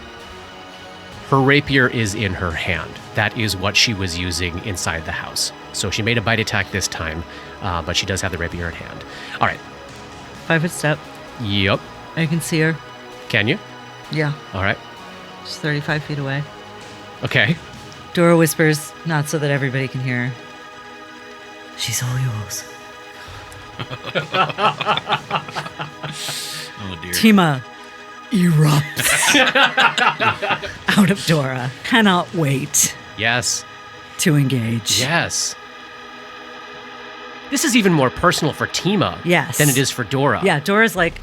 [SPEAKER 1] her rapier is in her hand. That is what she was using inside the house. So she made a bite attack this time, but she does have the rapier in hand. All right.
[SPEAKER 4] 5-foot step.
[SPEAKER 1] Yep.
[SPEAKER 4] I can see her.
[SPEAKER 1] Can you?
[SPEAKER 4] Yeah,
[SPEAKER 1] All right.
[SPEAKER 4] she's 35 feet away.
[SPEAKER 1] Okay.
[SPEAKER 4] Dora whispers, not so that everybody can hear her. She's all yours.
[SPEAKER 6] Oh dear.
[SPEAKER 4] Tima erupts out of Dora. Cannot wait
[SPEAKER 1] Yes.
[SPEAKER 4] to engage.
[SPEAKER 1] Yes. This is even more personal for Tima
[SPEAKER 4] Yes.
[SPEAKER 1] than it is for Dora.
[SPEAKER 4] Yeah, Dora's like,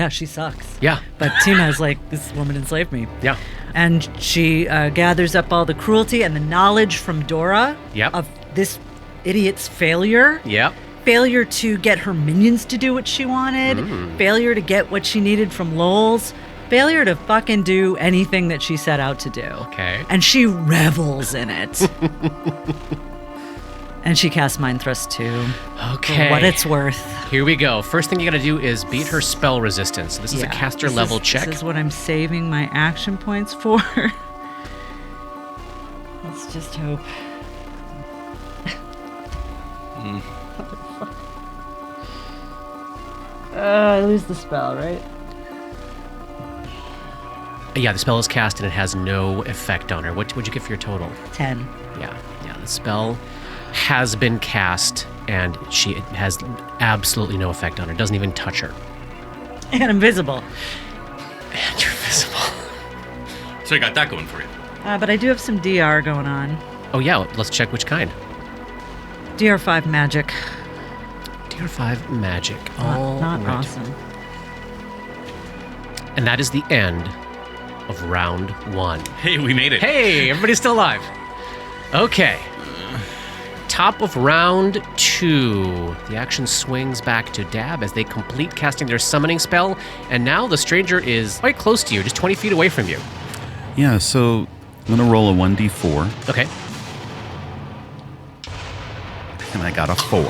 [SPEAKER 4] Yeah, she sucks.
[SPEAKER 1] Yeah.
[SPEAKER 4] But Tina's like, this woman enslaved me.
[SPEAKER 1] Yeah.
[SPEAKER 4] And she gathers up all the cruelty and the knowledge from Dora of this idiot's failure.
[SPEAKER 1] Yep.
[SPEAKER 4] Failure to get her minions to do what she wanted. Failure to get what she needed from Lowell's. Failure to fucking do anything that she set out to do.
[SPEAKER 1] Okay.
[SPEAKER 4] And she revels in it. And she casts Mind Thrust too.
[SPEAKER 1] Okay.
[SPEAKER 4] For what it's worth.
[SPEAKER 1] Here we go. First thing you gotta do is beat her spell resistance. This is a caster level check.
[SPEAKER 4] This is what I'm saving my action points for. Let's just hope. I lose the spell, right?
[SPEAKER 1] Yeah, the spell is cast and it has no effect on her. What'd you get for your total?
[SPEAKER 4] 10.
[SPEAKER 1] Yeah, the spell has been cast and she has absolutely no effect on her. Doesn't even touch her.
[SPEAKER 4] And invisible.
[SPEAKER 1] And you're invisible.
[SPEAKER 6] So you got that going for you.
[SPEAKER 4] But I do have some DR going on.
[SPEAKER 1] Oh yeah, let's check which kind.
[SPEAKER 4] DR5 magic.
[SPEAKER 1] DR5 magic.
[SPEAKER 4] Not
[SPEAKER 1] right.
[SPEAKER 4] awesome.
[SPEAKER 1] And that is the end of round 1.
[SPEAKER 6] Hey, we made it.
[SPEAKER 1] Hey, everybody's still alive. Okay. Top of round 2. The action swings back to Dab as they complete casting their summoning spell, and now the stranger is quite close to you, just 20 feet away from you.
[SPEAKER 2] Yeah, so I'm going to roll a 1d4.
[SPEAKER 1] Okay.
[SPEAKER 2] And I got a 4.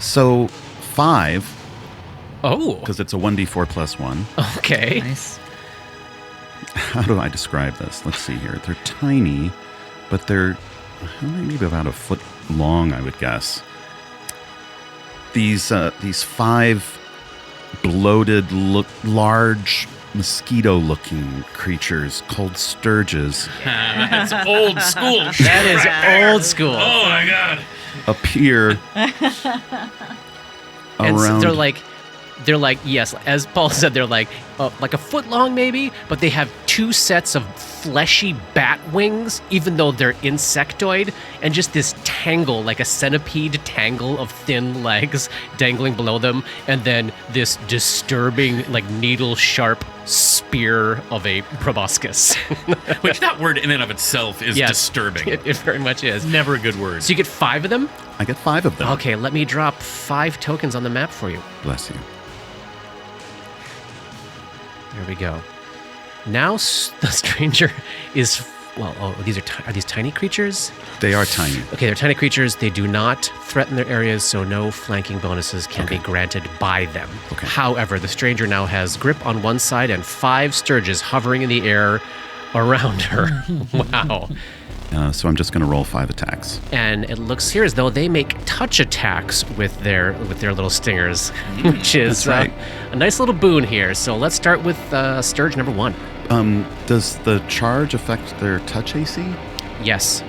[SPEAKER 2] So 5.
[SPEAKER 1] Oh.
[SPEAKER 2] Because it's a 1d4 plus 1.
[SPEAKER 1] Okay.
[SPEAKER 4] Nice.
[SPEAKER 2] How do I describe this? Let's see here. They're tiny, but they're maybe about a foot long, I would guess. These 5 bloated, large, mosquito-looking creatures called sturges
[SPEAKER 6] That's old school.
[SPEAKER 1] That is old school.
[SPEAKER 6] Oh my god.
[SPEAKER 2] appear
[SPEAKER 1] And
[SPEAKER 2] around.
[SPEAKER 1] so they're like, yes, as Paul said, they're like a foot long maybe, but they have 2 sets of fleshy bat wings, even though they're insectoid, and just this tangle, like a centipede tangle of thin legs dangling below them, and then this disturbing, like needle-sharp spear of a proboscis.
[SPEAKER 6] Which that word in and of itself is disturbing.
[SPEAKER 1] It very much is.
[SPEAKER 6] Never a good word.
[SPEAKER 1] So you get 5 of them?
[SPEAKER 2] I get 5 of them.
[SPEAKER 1] Okay, let me drop 5 tokens on the map for you.
[SPEAKER 2] Bless you.
[SPEAKER 1] There we go. Now the stranger is, are these tiny creatures?
[SPEAKER 2] They are tiny.
[SPEAKER 1] Okay, they're tiny creatures. They do not threaten their areas, so no flanking bonuses can be granted by them.
[SPEAKER 2] Okay.
[SPEAKER 1] However, the stranger now has grip on one side and 5 sturges hovering in the air around her. Wow.
[SPEAKER 2] So I'm just going to roll 5 attacks.
[SPEAKER 1] And it looks here as though they make touch attacks with their little stingers, which is
[SPEAKER 2] right.
[SPEAKER 1] a nice little boon here. So let's start with Sturge number 1.
[SPEAKER 2] Does the charge affect their touch AC?
[SPEAKER 1] Yes.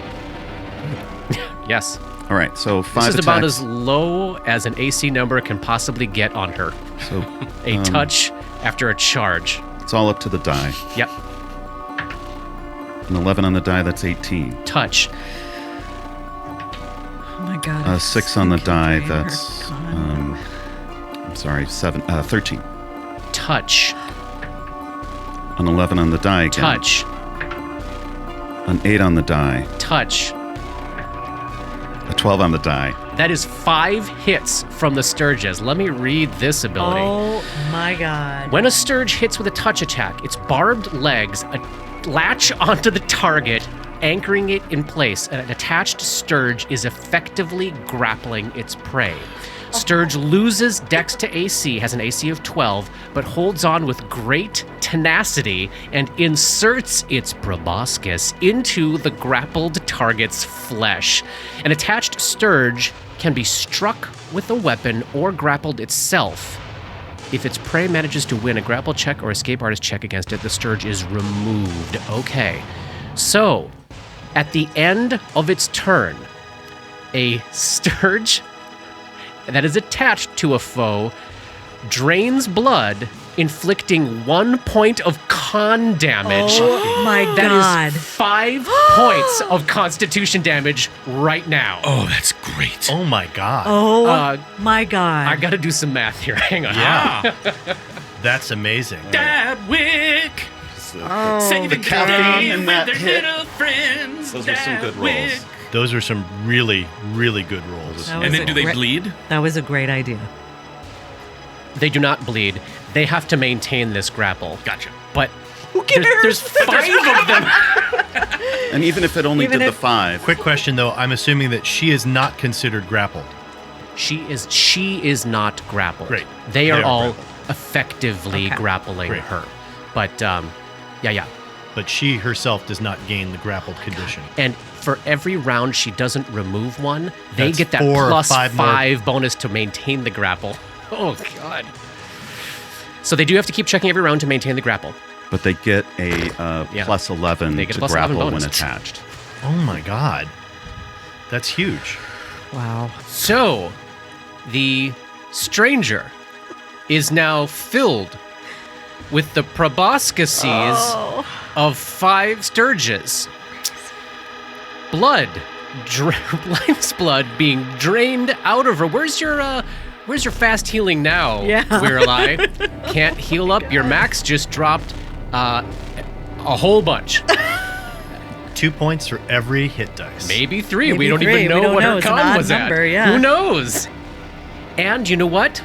[SPEAKER 1] Yes.
[SPEAKER 2] All right, so 5
[SPEAKER 1] This is
[SPEAKER 2] attacks.
[SPEAKER 1] about as low as an AC number can possibly get on her.
[SPEAKER 2] So
[SPEAKER 1] A touch after a charge.
[SPEAKER 2] it's all up to the die.
[SPEAKER 1] Yep.
[SPEAKER 2] An 11 on the die, that's 18.
[SPEAKER 1] Touch.
[SPEAKER 4] Oh my god.
[SPEAKER 2] 6 on the die,
[SPEAKER 4] Drain her.
[SPEAKER 2] that's
[SPEAKER 4] God.
[SPEAKER 2] 13.
[SPEAKER 1] Touch.
[SPEAKER 2] An 11 on the die again.
[SPEAKER 1] Touch.
[SPEAKER 2] An 8 on the die.
[SPEAKER 1] Touch.
[SPEAKER 2] A 12 on the die.
[SPEAKER 1] That is 5 hits from the Sturges. Let me read this ability.
[SPEAKER 4] Oh my god.
[SPEAKER 1] When a Sturge hits with a touch attack, its barbed legs latch onto the target, anchoring it in place. An attached Sturge is effectively grappling its prey. Sturge loses Dex to AC, has an AC of 12, but holds on with great tenacity and inserts its proboscis into the grappled target's flesh. An attached Sturge can be struck with a weapon or grappled itself. If its prey manages to win a grapple check or escape artist check against it, the Sturge is removed. Okay, so at the end of its turn, a Sturge that is attached to a foe drains blood inflicting 1 point of con damage.
[SPEAKER 4] Oh my
[SPEAKER 1] That
[SPEAKER 4] god.
[SPEAKER 1] is 5 points of constitution damage right now.
[SPEAKER 6] Oh, that's great.
[SPEAKER 7] Oh my god.
[SPEAKER 4] Oh my god.
[SPEAKER 1] I gotta do some math here. Hang on.
[SPEAKER 7] Yeah. That's amazing.
[SPEAKER 6] Dabwick. Saving
[SPEAKER 3] The caffeine in
[SPEAKER 6] with
[SPEAKER 3] that
[SPEAKER 6] their
[SPEAKER 3] hit.
[SPEAKER 6] little friends.
[SPEAKER 3] Those were some good
[SPEAKER 6] Dabwick.
[SPEAKER 3] rolls.
[SPEAKER 7] Those are some really, really good rolls.
[SPEAKER 4] That was
[SPEAKER 6] And then
[SPEAKER 4] a
[SPEAKER 6] do they
[SPEAKER 4] great-
[SPEAKER 6] bleed?
[SPEAKER 4] That was a great idea.
[SPEAKER 1] They do not bleed. They have to maintain this grapple.
[SPEAKER 6] Gotcha.
[SPEAKER 1] But there's 5 of them.
[SPEAKER 3] And even if it only
[SPEAKER 4] Even
[SPEAKER 3] did
[SPEAKER 4] if-
[SPEAKER 3] the 5.
[SPEAKER 7] Quick question though, I'm assuming that she is not considered grappled.
[SPEAKER 1] She is not grappled.
[SPEAKER 7] Great.
[SPEAKER 1] They are
[SPEAKER 7] They are
[SPEAKER 1] all
[SPEAKER 7] grappled.
[SPEAKER 1] effectively
[SPEAKER 4] Okay.
[SPEAKER 1] grappling
[SPEAKER 7] Great.
[SPEAKER 1] her. But yeah.
[SPEAKER 7] But she herself does not gain the grappled condition.
[SPEAKER 1] And for every round she doesn't remove one, they
[SPEAKER 7] That's
[SPEAKER 1] get that
[SPEAKER 7] 4 or
[SPEAKER 1] plus
[SPEAKER 7] 5 more.
[SPEAKER 1] 5 bonus to maintain the grapple. Oh god. So they do have to keep checking every round to maintain the grapple.
[SPEAKER 2] But they get a
[SPEAKER 1] Yeah.
[SPEAKER 2] plus 11
[SPEAKER 1] They get a
[SPEAKER 2] to
[SPEAKER 1] plus 11
[SPEAKER 2] grapple when
[SPEAKER 1] bonus.
[SPEAKER 2] attached.
[SPEAKER 7] Oh my god. That's huge.
[SPEAKER 4] Wow.
[SPEAKER 1] So the stranger is now filled with the proboscises of 5 sturges. Life's blood being drained out of her. Where's your fast healing now?
[SPEAKER 4] Yeah.
[SPEAKER 1] We're alive. Can't heal up. Your max just dropped a whole bunch.
[SPEAKER 7] 2 points for every hit dice.
[SPEAKER 1] Maybe 3.
[SPEAKER 4] Maybe
[SPEAKER 1] we don't
[SPEAKER 4] 3.
[SPEAKER 1] even
[SPEAKER 4] We
[SPEAKER 1] know
[SPEAKER 4] don't
[SPEAKER 1] what
[SPEAKER 4] know.
[SPEAKER 1] her
[SPEAKER 4] It's an
[SPEAKER 1] con
[SPEAKER 4] odd
[SPEAKER 1] was
[SPEAKER 4] number,
[SPEAKER 1] at.
[SPEAKER 4] yeah.
[SPEAKER 1] Who knows? And you know what?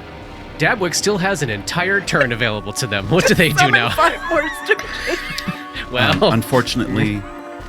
[SPEAKER 1] Dabwick still has an entire turn available to them. What do they do now?
[SPEAKER 4] 5 more sturges.
[SPEAKER 1] Well,
[SPEAKER 2] Unfortunately,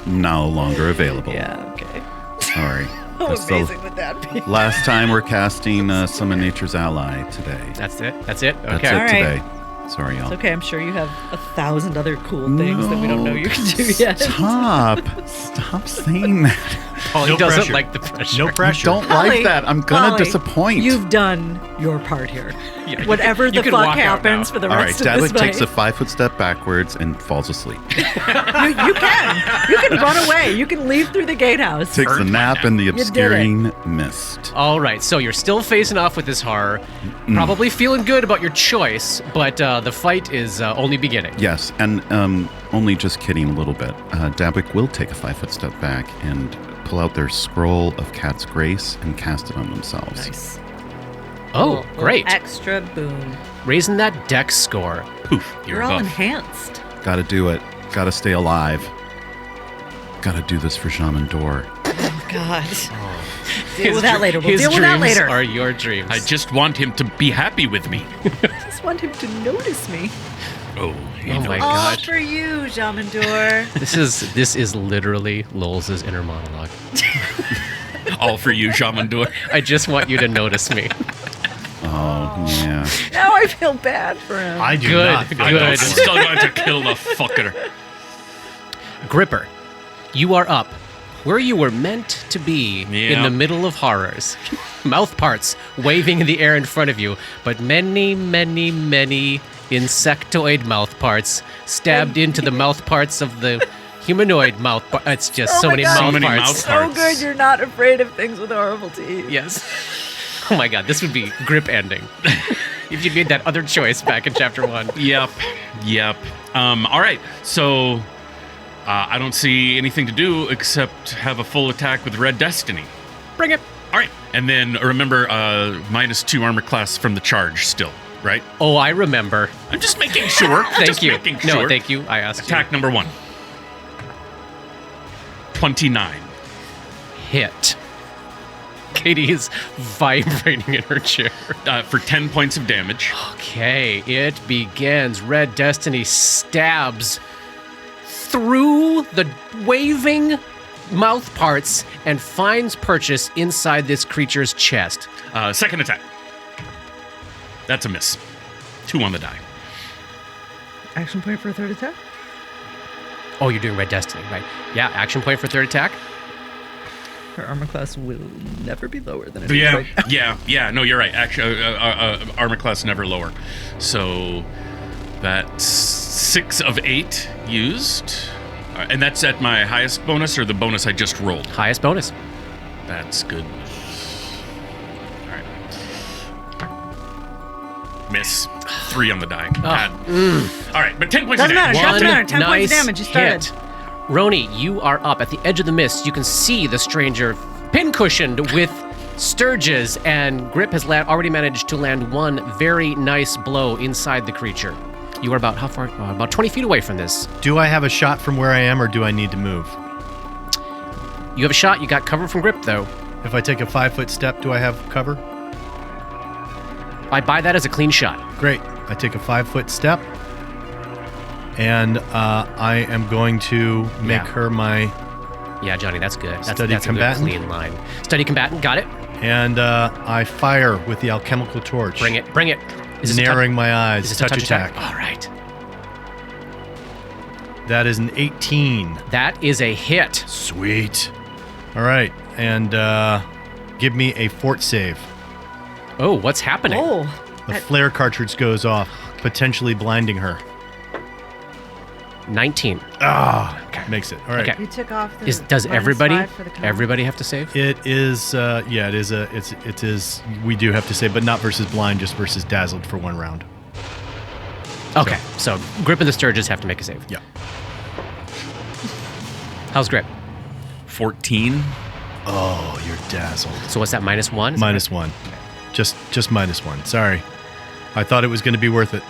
[SPEAKER 2] no longer available.
[SPEAKER 4] Yeah, okay.
[SPEAKER 2] Sorry.
[SPEAKER 4] How
[SPEAKER 2] That's the
[SPEAKER 4] amazing would that be?
[SPEAKER 2] last time we're casting Summon Nature's Ally today.
[SPEAKER 1] that's it. That's it.
[SPEAKER 2] That's
[SPEAKER 1] Okay.
[SPEAKER 2] it
[SPEAKER 4] All right.
[SPEAKER 2] today. Sorry, y'all.
[SPEAKER 4] It's okay, I'm sure you have 1,000 other cool things that we don't know you can do yet.
[SPEAKER 2] Stop saying that.
[SPEAKER 1] Polly
[SPEAKER 7] No
[SPEAKER 1] doesn't
[SPEAKER 7] pressure.
[SPEAKER 1] like the pressure.
[SPEAKER 7] No pressure.
[SPEAKER 2] Don't
[SPEAKER 4] Polly,
[SPEAKER 2] like that. I'm gonna
[SPEAKER 4] Polly,
[SPEAKER 2] disappoint.
[SPEAKER 4] You've done your part here.
[SPEAKER 1] Yeah,
[SPEAKER 4] Whatever
[SPEAKER 1] you
[SPEAKER 4] the
[SPEAKER 1] can
[SPEAKER 4] fuck
[SPEAKER 1] walk out
[SPEAKER 4] happens
[SPEAKER 1] now.
[SPEAKER 4] for the
[SPEAKER 2] All right,
[SPEAKER 4] rest of this
[SPEAKER 2] Dabwick takes a
[SPEAKER 4] fight.
[SPEAKER 2] 5-foot step backwards and falls asleep.
[SPEAKER 4] You can. You can run away. You can leave through the gatehouse.
[SPEAKER 2] Takes a nap in the
[SPEAKER 4] did it.
[SPEAKER 2] obscuring mist.
[SPEAKER 1] All right, so you're still facing off with this horror, probably feeling good about your choice, but the fight is only beginning.
[SPEAKER 2] Yes, and only just kidding a little bit. Dabwick will take a 5-foot step back and pull out their scroll of Cat's Grace and cast it on themselves.
[SPEAKER 4] Nice.
[SPEAKER 1] Oh, great.
[SPEAKER 8] Extra boon.
[SPEAKER 1] Raising that dex score.
[SPEAKER 6] Poof,
[SPEAKER 4] You're
[SPEAKER 6] you're
[SPEAKER 4] all
[SPEAKER 6] above.
[SPEAKER 4] enhanced.
[SPEAKER 2] Gotta do it. Gotta stay alive. Gotta do this for Shaman Dor.
[SPEAKER 4] God. Deal with that later. We'll
[SPEAKER 1] His
[SPEAKER 4] deal with that
[SPEAKER 1] dreams
[SPEAKER 4] later.
[SPEAKER 1] are your dreams.
[SPEAKER 6] I just want him to be happy with me.
[SPEAKER 4] I just want him to notice me.
[SPEAKER 6] Oh,
[SPEAKER 1] Oh my
[SPEAKER 4] All
[SPEAKER 1] god.
[SPEAKER 4] for you, Jamandor.
[SPEAKER 1] This is literally Lowell's inner monologue.
[SPEAKER 6] All for you, Jamandor.
[SPEAKER 1] I just want you to notice me.
[SPEAKER 2] Oh, yeah.
[SPEAKER 4] Now I feel bad for him.
[SPEAKER 7] I do
[SPEAKER 1] Good,
[SPEAKER 7] not.
[SPEAKER 1] good.
[SPEAKER 6] I'm still going to kill the fucker.
[SPEAKER 1] Gripper, you are up where you were meant to be in
[SPEAKER 6] Yeah.
[SPEAKER 1] the middle of horrors. Mouth parts waving in the air in front of you, but many, many, many insectoid mouth parts stabbed into the mouth parts of the humanoid mouth parts. It's just
[SPEAKER 4] Oh
[SPEAKER 1] so
[SPEAKER 4] my
[SPEAKER 1] many
[SPEAKER 4] God.
[SPEAKER 1] mouth
[SPEAKER 6] So many
[SPEAKER 1] parts.
[SPEAKER 6] mouth
[SPEAKER 4] so
[SPEAKER 6] parts.
[SPEAKER 4] good you're not afraid of things with horrible teeth.
[SPEAKER 1] Yes. Oh my god, this would be grip ending. If you'd made that other choice back in chapter 1.
[SPEAKER 6] Yep. All right. So I don't see anything to do except have a full attack with Red Destiny.
[SPEAKER 1] Bring it.
[SPEAKER 6] All right. And then remember, -2 armor class from the charge still, right?
[SPEAKER 1] Oh, I remember.
[SPEAKER 6] I'm just making sure.
[SPEAKER 1] Thank
[SPEAKER 6] Just
[SPEAKER 1] you.
[SPEAKER 6] Making
[SPEAKER 1] No,
[SPEAKER 6] sure.
[SPEAKER 1] thank you. I asked
[SPEAKER 6] Attack number 1. 29.
[SPEAKER 1] you. Hit. Katie is vibrating in her chair.
[SPEAKER 6] For 10 points of damage.
[SPEAKER 1] Okay, it begins. Red Destiny stabs through the waving mouth parts and finds purchase inside this creature's chest.
[SPEAKER 6] Second attack. That's a miss. 2 on the die.
[SPEAKER 4] Action point for a third attack?
[SPEAKER 1] Oh, you're doing Red Destiny, right? Yeah, action point for third attack.
[SPEAKER 4] Her armor class will never be lower than it is right now.
[SPEAKER 6] Yeah. No, you're right. Actually, armor class never lower. So that's 6 of 8 used. And that's at my highest bonus or the bonus I just rolled?
[SPEAKER 1] Highest bonus.
[SPEAKER 6] That's good. All right. Miss. 3 on the die. All right, but 10 points
[SPEAKER 8] Doesn't
[SPEAKER 6] of damage.
[SPEAKER 8] matter. Doesn't matter. 10 points
[SPEAKER 1] Nice
[SPEAKER 8] of damage. You started.
[SPEAKER 1] hit. Roni, you are up at the edge of the mist. You can see the stranger pincushioned with Sturges, and Grip has already managed to land one very nice blow inside the creature. You are about how far? About 20 feet away from this.
[SPEAKER 7] Do I have a shot from where I am, or do I need to move?
[SPEAKER 1] You have a shot. You got cover from Grip, though.
[SPEAKER 7] If I take a 5-foot step, do I have cover?
[SPEAKER 1] I buy that as a clean shot.
[SPEAKER 7] Great. I take a 5-foot step, and I am going to make her my...
[SPEAKER 1] Yeah, Johnny, that's good. That's
[SPEAKER 7] combatant.
[SPEAKER 1] A good clean line. Study combatant, got it.
[SPEAKER 7] And I fire with the alchemical torch.
[SPEAKER 1] Bring it. Is
[SPEAKER 7] narrowing my eyes.
[SPEAKER 1] Is it
[SPEAKER 7] touch attack.
[SPEAKER 1] All right.
[SPEAKER 7] That is an 18.
[SPEAKER 1] That is a hit.
[SPEAKER 7] Sweet. All right, and give me a fort save.
[SPEAKER 1] Oh, what's happening?
[SPEAKER 8] Oh.
[SPEAKER 7] The flare cartridge goes off, potentially blinding her.
[SPEAKER 1] 19.
[SPEAKER 7] Okay. Makes it. All right.
[SPEAKER 1] Okay.
[SPEAKER 8] You took off the
[SPEAKER 1] Does everybody
[SPEAKER 8] -5 for the con.
[SPEAKER 1] everybody have to save?
[SPEAKER 7] It is. It is. We do have to save, but not versus blind, just versus dazzled for 1 round.
[SPEAKER 1] Okay. So Grip and the Sturges have to make a save.
[SPEAKER 7] Yeah.
[SPEAKER 1] How's Grip?
[SPEAKER 6] 14.
[SPEAKER 7] Oh, you're dazzled.
[SPEAKER 1] So what's that, -1?
[SPEAKER 7] -1. Just -1. Sorry. I thought it was going to be worth it.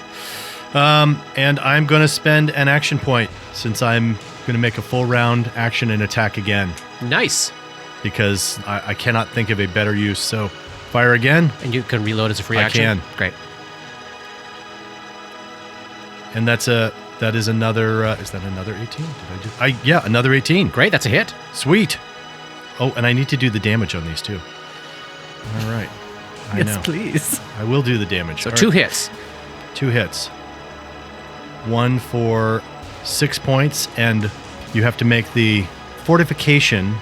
[SPEAKER 7] And I'm going to spend an action point since I'm going to make a full round action and attack again.
[SPEAKER 1] Nice.
[SPEAKER 7] Because I cannot think of a better use. So fire again.
[SPEAKER 1] And you can reload as a free
[SPEAKER 7] I
[SPEAKER 1] action?
[SPEAKER 7] can.
[SPEAKER 1] Great.
[SPEAKER 7] And that is another, is that another 18? Yeah, another 18.
[SPEAKER 1] Great, that's a hit.
[SPEAKER 7] Sweet. Oh, and I need to do the damage on these too. All right. I
[SPEAKER 4] Yes,
[SPEAKER 7] know.
[SPEAKER 4] please.
[SPEAKER 7] I will do the damage.
[SPEAKER 1] So
[SPEAKER 7] All
[SPEAKER 1] 2
[SPEAKER 7] right.
[SPEAKER 1] hits.
[SPEAKER 7] 2 hits. 1 for 6 points, and you have to make the fortification,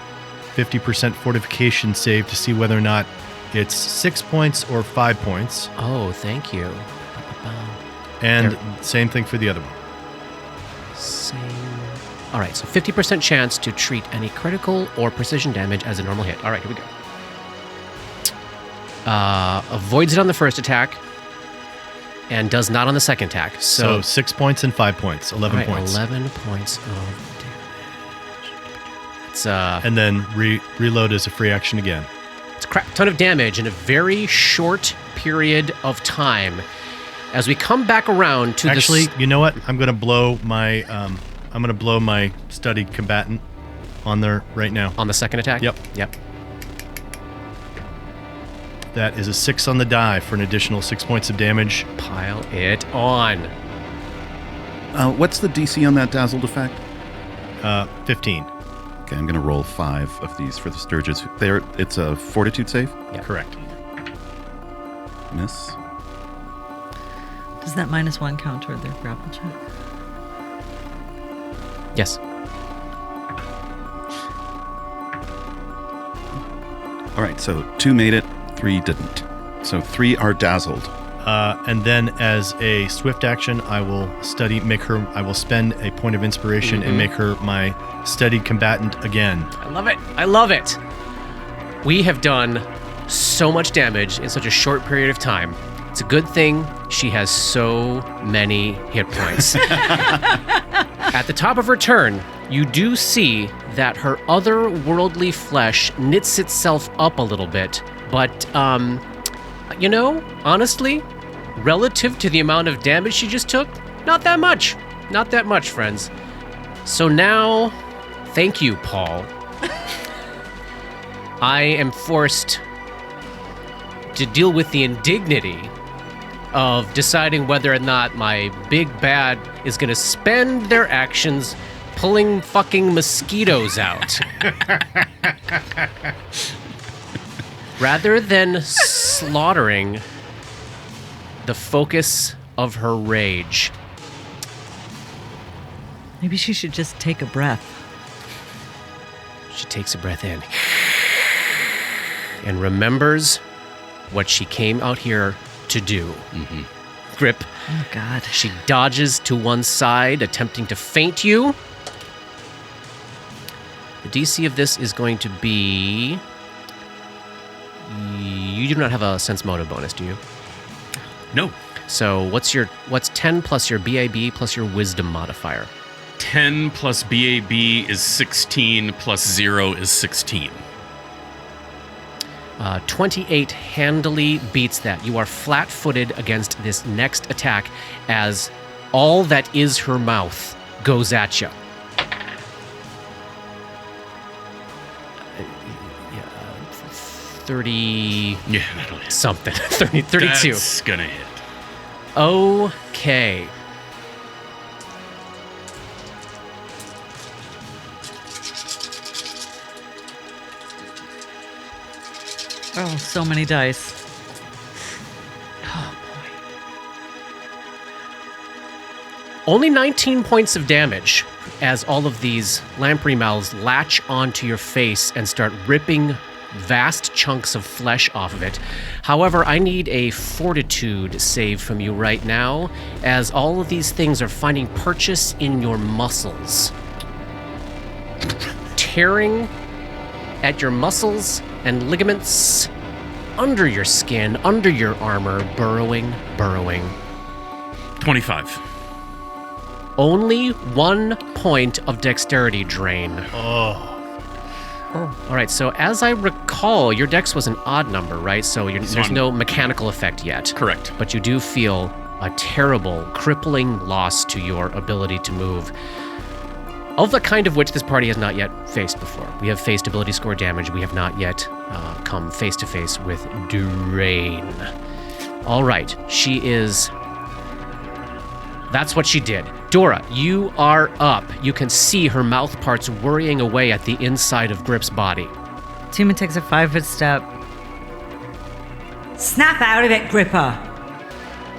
[SPEAKER 7] 50% fortification save to see whether or not it's 6 points or 5 points.
[SPEAKER 1] Oh, thank you.
[SPEAKER 7] And
[SPEAKER 1] There.
[SPEAKER 7] same thing for the other one.
[SPEAKER 1] Same. All right, so 50% chance to treat any critical or precision damage as a normal hit. All right, here we go. Avoids it on the first attack and does not on the second attack.
[SPEAKER 7] So 6 points and 5 points, 11
[SPEAKER 1] all right,
[SPEAKER 7] points.
[SPEAKER 1] 11 points of damage. It's
[SPEAKER 7] And then reload as a free action again.
[SPEAKER 1] It's a crap ton of damage in a very short period of time. As we come back around to
[SPEAKER 7] Actually, you know what? I'm gonna blow my studied combatant on there right now.
[SPEAKER 1] on the second attack.
[SPEAKER 7] Yep. That is a 6 on the die for an additional 6 points of damage.
[SPEAKER 1] Pile it on.
[SPEAKER 2] What's the DC on that dazzled effect?
[SPEAKER 7] 15.
[SPEAKER 2] Okay, I'm going to roll 5 of these for the Sturges. It's a fortitude save?
[SPEAKER 1] Yeah.
[SPEAKER 7] Correct.
[SPEAKER 2] Miss.
[SPEAKER 4] Does that -1 count toward their grapple check?
[SPEAKER 1] Yes.
[SPEAKER 2] All right, so 2 made it, 3 didn't. So 3 are dazzled.
[SPEAKER 7] And then, as a swift action, I will spend a point of inspiration and make her my studied combatant again.
[SPEAKER 1] I love it. I love it. We have done so much damage in such a short period of time. It's a good thing she has so many hit points. At the top of her turn, you do see that her otherworldly flesh knits itself up a little bit, but, honestly, relative to the amount of damage she just took, not that much. Not that much, friends. So now, thank you, Paul. I am forced to deal with the indignity of deciding whether or not my big bad is going to spend their actions pulling fucking mosquitoes out. Rather than slaughtering the focus of her rage.
[SPEAKER 4] Maybe she should just take a breath.
[SPEAKER 1] She takes a breath in and remembers what she came out here to do.
[SPEAKER 6] Mm-hmm.
[SPEAKER 1] Grip.
[SPEAKER 4] Oh, God.
[SPEAKER 1] She dodges to one side, attempting to feint you. The DC of this is going to be... You do not have a sense motive bonus, do you?
[SPEAKER 6] No.
[SPEAKER 1] So what's 10 plus your BAB plus your wisdom modifier?
[SPEAKER 6] 10 plus BAB is 16 plus 0 is 16.
[SPEAKER 1] 28 handily beats that. You are flat-footed against this next attack as all that is her mouth goes at you. 30...
[SPEAKER 6] Yeah, that'll hit.
[SPEAKER 1] Something. 32.
[SPEAKER 6] That's gonna hit.
[SPEAKER 1] Okay.
[SPEAKER 4] Oh, so many dice.
[SPEAKER 1] Only 19 points of damage as all of these lamprey mouths latch onto your face and start ripping vast chunks of flesh off of it. However, I need a fortitude save from you right now, as all of these things are finding purchase in your muscles. Tearing at your muscles and ligaments, under your skin, under your armor, burrowing.
[SPEAKER 6] 25.
[SPEAKER 1] Only 1 point of dexterity drain.
[SPEAKER 7] Oh.
[SPEAKER 1] All right, so as I recall, your dex was an odd number, right? So there's no mechanical effect yet.
[SPEAKER 6] Correct.
[SPEAKER 1] But you do feel a terrible, crippling loss to your ability to move, of the kind of which this party has not yet faced before. We have faced ability score damage. We have not yet come face to face with drain. All right, she is... That's what she did. Dora, you are up. You can see her mouth parts worrying away at the inside of Grip's body.
[SPEAKER 4] Tima takes a 5-foot step. Snap out of it, Gripper.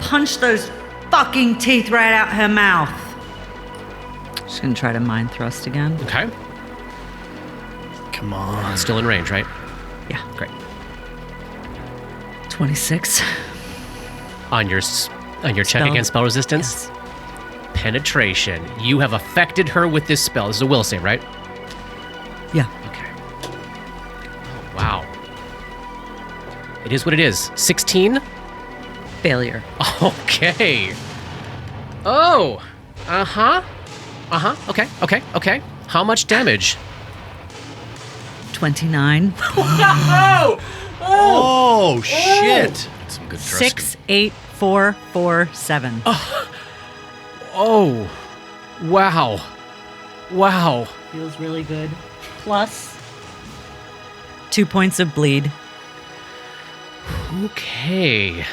[SPEAKER 4] Punch those fucking teeth right out her mouth. She's gonna try to mind thrust again.
[SPEAKER 1] Okay.
[SPEAKER 7] Come on.
[SPEAKER 1] Still in range, right?
[SPEAKER 4] Yeah.
[SPEAKER 1] Great.
[SPEAKER 4] 26.
[SPEAKER 1] On your check
[SPEAKER 4] Spell.
[SPEAKER 1] against spell resistance?
[SPEAKER 4] Yes.
[SPEAKER 1] Penetration. You have affected her with this spell. This is a will save, right?
[SPEAKER 4] Yeah.
[SPEAKER 1] Okay. Oh, wow. It is what it is. 16?
[SPEAKER 4] Failure.
[SPEAKER 1] Okay. Oh. Uh-huh. Okay. How much damage?
[SPEAKER 4] 29.
[SPEAKER 7] Oh, shit.
[SPEAKER 6] Some good trust.
[SPEAKER 4] 6, 8, 4, 4, 7.
[SPEAKER 1] Oh. Wow.
[SPEAKER 4] Feels really good. Plus 2 points of bleed.
[SPEAKER 1] Okay.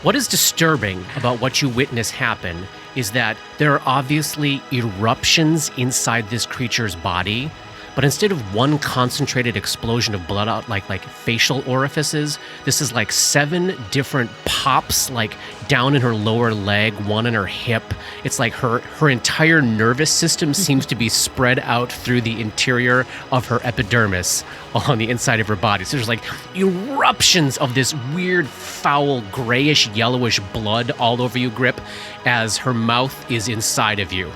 [SPEAKER 1] What is disturbing about what you witness happen is that there are obviously eruptions inside this creature's body, but instead of one concentrated explosion of blood out like facial orifices, this is like 7 different pops, like down in her lower leg, one in her hip. It's like her entire nervous system seems to be spread out through the interior of her epidermis on the inside of her body. So there's like eruptions of this weird, foul, grayish, yellowish blood all over you, Grip, as her mouth is inside of you.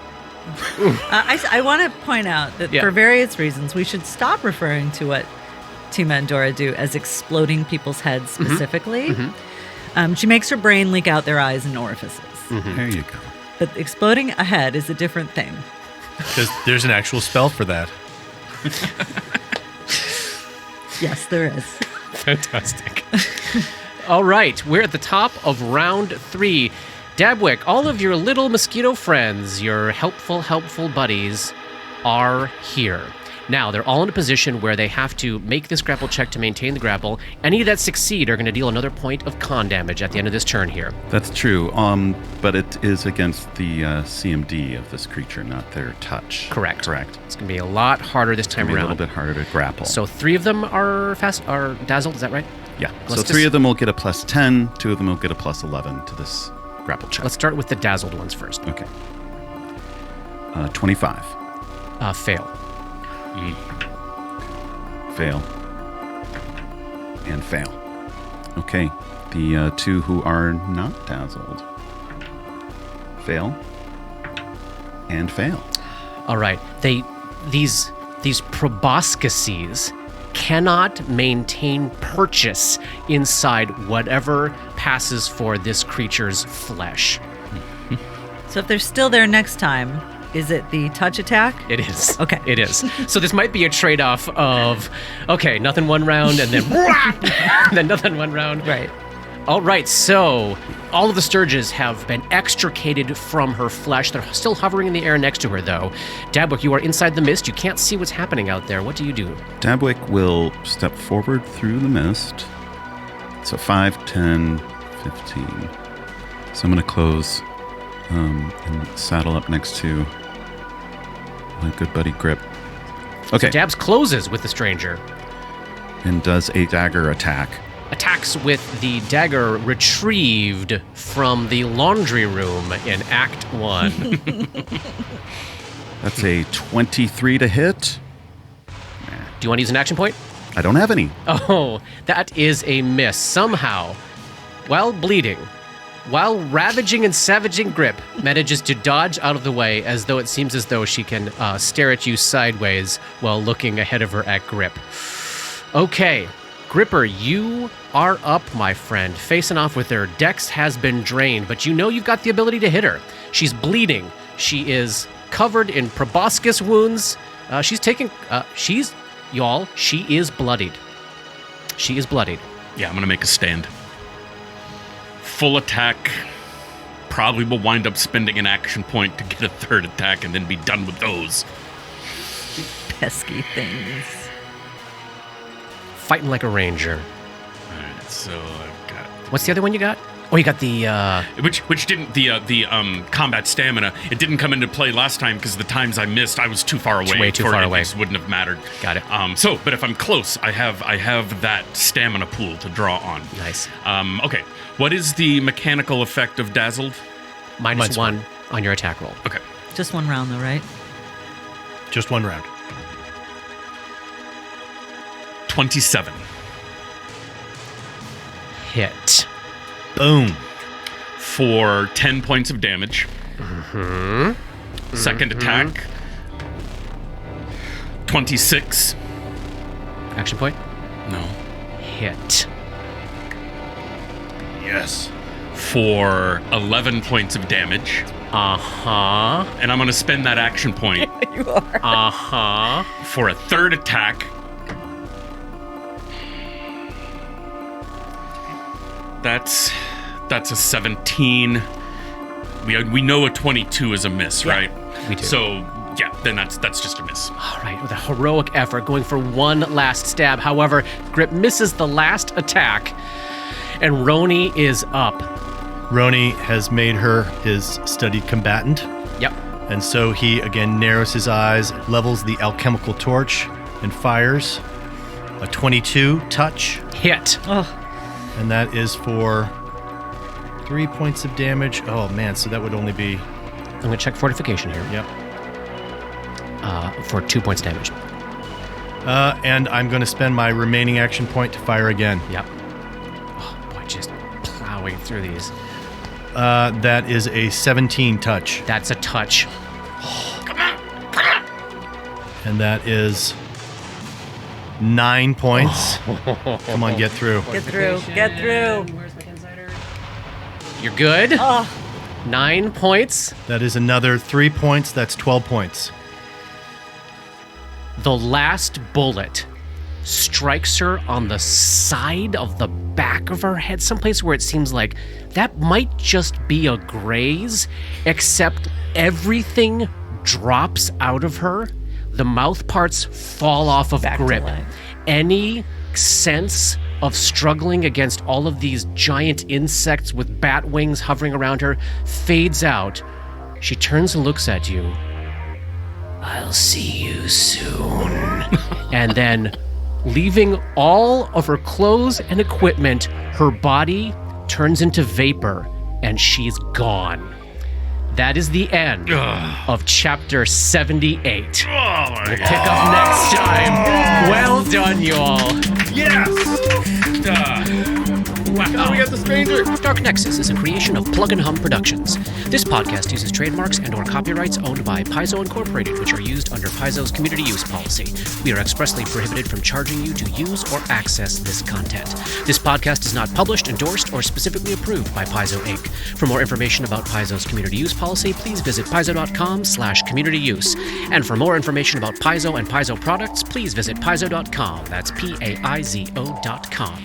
[SPEAKER 4] I want to point out that for various reasons, we should stop referring to what Tima and Dora do as exploding people's heads specifically. Mm-hmm. She makes her brain leak out their eyes and orifices.
[SPEAKER 2] Mm-hmm. There you go.
[SPEAKER 4] But exploding a head is a different thing.
[SPEAKER 7] Because there's an actual spell for that.
[SPEAKER 4] Yes, there is.
[SPEAKER 1] Fantastic. All right, we're at the top of round 3. Dabwick, all of your little mosquito friends, your helpful buddies, are here. Now, they're all in a position where they have to make this grapple check to maintain the grapple. Any that succeed are going to deal another point of con damage at the end of this turn here.
[SPEAKER 2] That's true, but it is against the CMD of this creature, not their touch.
[SPEAKER 1] Correct. It's going to be a lot harder this time around.
[SPEAKER 2] A little bit harder to grapple.
[SPEAKER 1] So 3 of them are dazzled, is that right?
[SPEAKER 2] Yeah. So 3 of them will get a plus 10, 2 of them will get a plus 11 to this grapple check.
[SPEAKER 1] Let's start with the dazzled ones first.
[SPEAKER 2] Okay. 25.
[SPEAKER 1] Fail.
[SPEAKER 2] Fail. And fail. Okay. The 2 who are not dazzled. Fail. And fail.
[SPEAKER 1] All right. These proboscises cannot maintain purchase inside whatever passes for this creature's flesh.
[SPEAKER 4] So if they're still there next time, is it the touch attack?
[SPEAKER 1] It is.
[SPEAKER 4] Okay.
[SPEAKER 1] It is. So this might be a trade-off of, okay, nothing one round, and then then nothing one round.
[SPEAKER 4] Right.
[SPEAKER 1] All right, so all of the Sturges have been extricated from her flesh. They're still hovering in the air next to her, though. Dabwick, you are inside the mist. You can't see what's happening out there. What do you do?
[SPEAKER 2] Dabwick will step forward through the mist. So 5, 10, 15. So I'm going to close and saddle up next to my good buddy Grip. Okay.
[SPEAKER 1] So Dabs closes with the stranger.
[SPEAKER 2] And does a dagger attack.
[SPEAKER 1] Attacks with the dagger retrieved from the laundry room in Act 1.
[SPEAKER 2] That's a 23 to hit.
[SPEAKER 1] Do you want to use an action point?
[SPEAKER 2] I don't have any.
[SPEAKER 1] Oh, that is a miss. Somehow, while bleeding, while ravaging and savaging Grip manages to dodge out of the way as though it seems as though she can stare at you sideways while looking ahead of her at Grip. Okay, Gripper, you are up, my friend. Facing off with her. Dex has been drained, but you know you've got the ability to hit her. She's bleeding. She is covered in proboscis wounds. She is bloodied. She is bloodied.
[SPEAKER 6] Yeah, I'm going to make a stand. Full attack. Probably will wind up spending an action point to get a third attack and then be done with those.
[SPEAKER 4] Pesky things.
[SPEAKER 1] Fighting like a ranger.
[SPEAKER 6] All right, so I've got...
[SPEAKER 1] What's the other one you got? Oh, you got the...
[SPEAKER 6] Which didn't... The combat stamina, it didn't come into play last time because the times I missed, I was too far away.
[SPEAKER 1] Way too far away.
[SPEAKER 6] It just wouldn't have mattered.
[SPEAKER 1] Got it.
[SPEAKER 6] But if I'm close, I have that stamina pool to draw on.
[SPEAKER 1] Nice.
[SPEAKER 6] Okay. What is the mechanical effect of Dazzled?
[SPEAKER 1] Minus one on your attack roll.
[SPEAKER 6] Okay.
[SPEAKER 4] Just one round, though, right?
[SPEAKER 7] Just one round.
[SPEAKER 6] 27.
[SPEAKER 1] Hit.
[SPEAKER 7] Boom.
[SPEAKER 6] For 10 points of damage. Second attack. 26.
[SPEAKER 1] Action point?
[SPEAKER 6] No.
[SPEAKER 1] Hit.
[SPEAKER 7] Yes.
[SPEAKER 6] For 11 points of damage.
[SPEAKER 1] Uh-huh.
[SPEAKER 6] And I'm going to spend that action point.
[SPEAKER 4] You are.
[SPEAKER 1] Uh-huh.
[SPEAKER 6] For a third attack. That's a 17. We know a 22 is a miss,
[SPEAKER 1] Yeah,
[SPEAKER 6] right?
[SPEAKER 1] we do.
[SPEAKER 6] So, yeah, then that's just a miss.
[SPEAKER 1] All right, with a heroic effort, going for one last stab. However, Grip misses the last attack, and Roni is up.
[SPEAKER 7] Roni has made her his studied combatant.
[SPEAKER 1] Yep.
[SPEAKER 7] And so he again narrows his eyes, levels the alchemical torch, and fires a 22 touch.
[SPEAKER 1] Hit.
[SPEAKER 4] Oh,
[SPEAKER 7] And that is for 3 points of damage. Oh, man, so that would only be...
[SPEAKER 1] I'm going to check fortification here.
[SPEAKER 7] Yep.
[SPEAKER 1] For 2 points damage.
[SPEAKER 7] And I'm going to spend my remaining action point to fire again.
[SPEAKER 1] Yep. Oh, boy, just plowing through these.
[SPEAKER 7] That is a 17 touch.
[SPEAKER 1] That's a touch.
[SPEAKER 7] And that is 9 points. Come on, get through.
[SPEAKER 4] get through. Get through.
[SPEAKER 1] You're good.
[SPEAKER 4] Oh,
[SPEAKER 1] 9 points.
[SPEAKER 7] That is another 3 points. That's 12 points.
[SPEAKER 1] The last bullet strikes her on the side of the back of her head, someplace where it seems like that might just be a graze, except everything drops out of her. The mouth parts fall off of
[SPEAKER 4] Back to
[SPEAKER 1] Grip.
[SPEAKER 4] life.
[SPEAKER 1] Any sense of struggling against all of these giant insects with bat wings hovering around her fades out. She turns and looks at you. I'll see you soon. And then, leaving all of her clothes and equipment, her body turns into vapor and she's gone. That is the end of chapter 78. We'll pick up next time. Well done, you all.
[SPEAKER 6] Yes!
[SPEAKER 1] We got the stranger. Dark Nexus is a creation of Plug and Hum Productions. This podcast uses trademarks and/or copyrights owned by Paizo Incorporated, which are used under Paizo's community use policy. We are expressly prohibited from charging you to use or access this content. This podcast is not published, endorsed, or specifically approved by Paizo Inc. For more information about Paizo's community use policy, please visit paizo.com/communityuse. And for more information about Paizo and Paizo products, please visit paizo.com. That's PAIZO.com.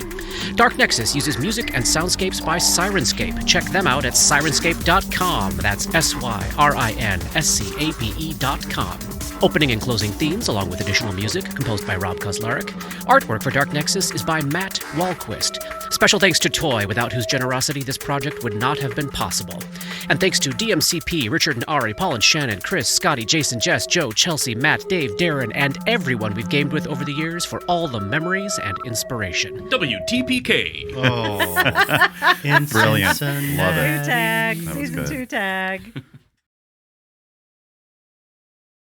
[SPEAKER 1] Dark Nexus uses music and soundscapes by Sirenscape. Check them out at sirenscape.com. That's SYRINSCAPE.com. Opening and closing themes, along with additional music, composed by Rob Kauzlaric. Artwork for Dark Nexus is by Matt Wahlquist. Special thanks to Toy, without whose generosity this project would not have been possible. And thanks to DMCP, Richard and Ari, Paul and Shannon, Chris, Scotty, Jason, Jess, Joe, Chelsea, Matt, Dave, Darren, and everyone we've gamed with over the years for all the memories and inspiration.
[SPEAKER 6] WTPK.
[SPEAKER 2] Oh, brilliant. Love it.
[SPEAKER 4] Tag.
[SPEAKER 2] That was
[SPEAKER 4] Season
[SPEAKER 2] good.
[SPEAKER 4] 2 tag.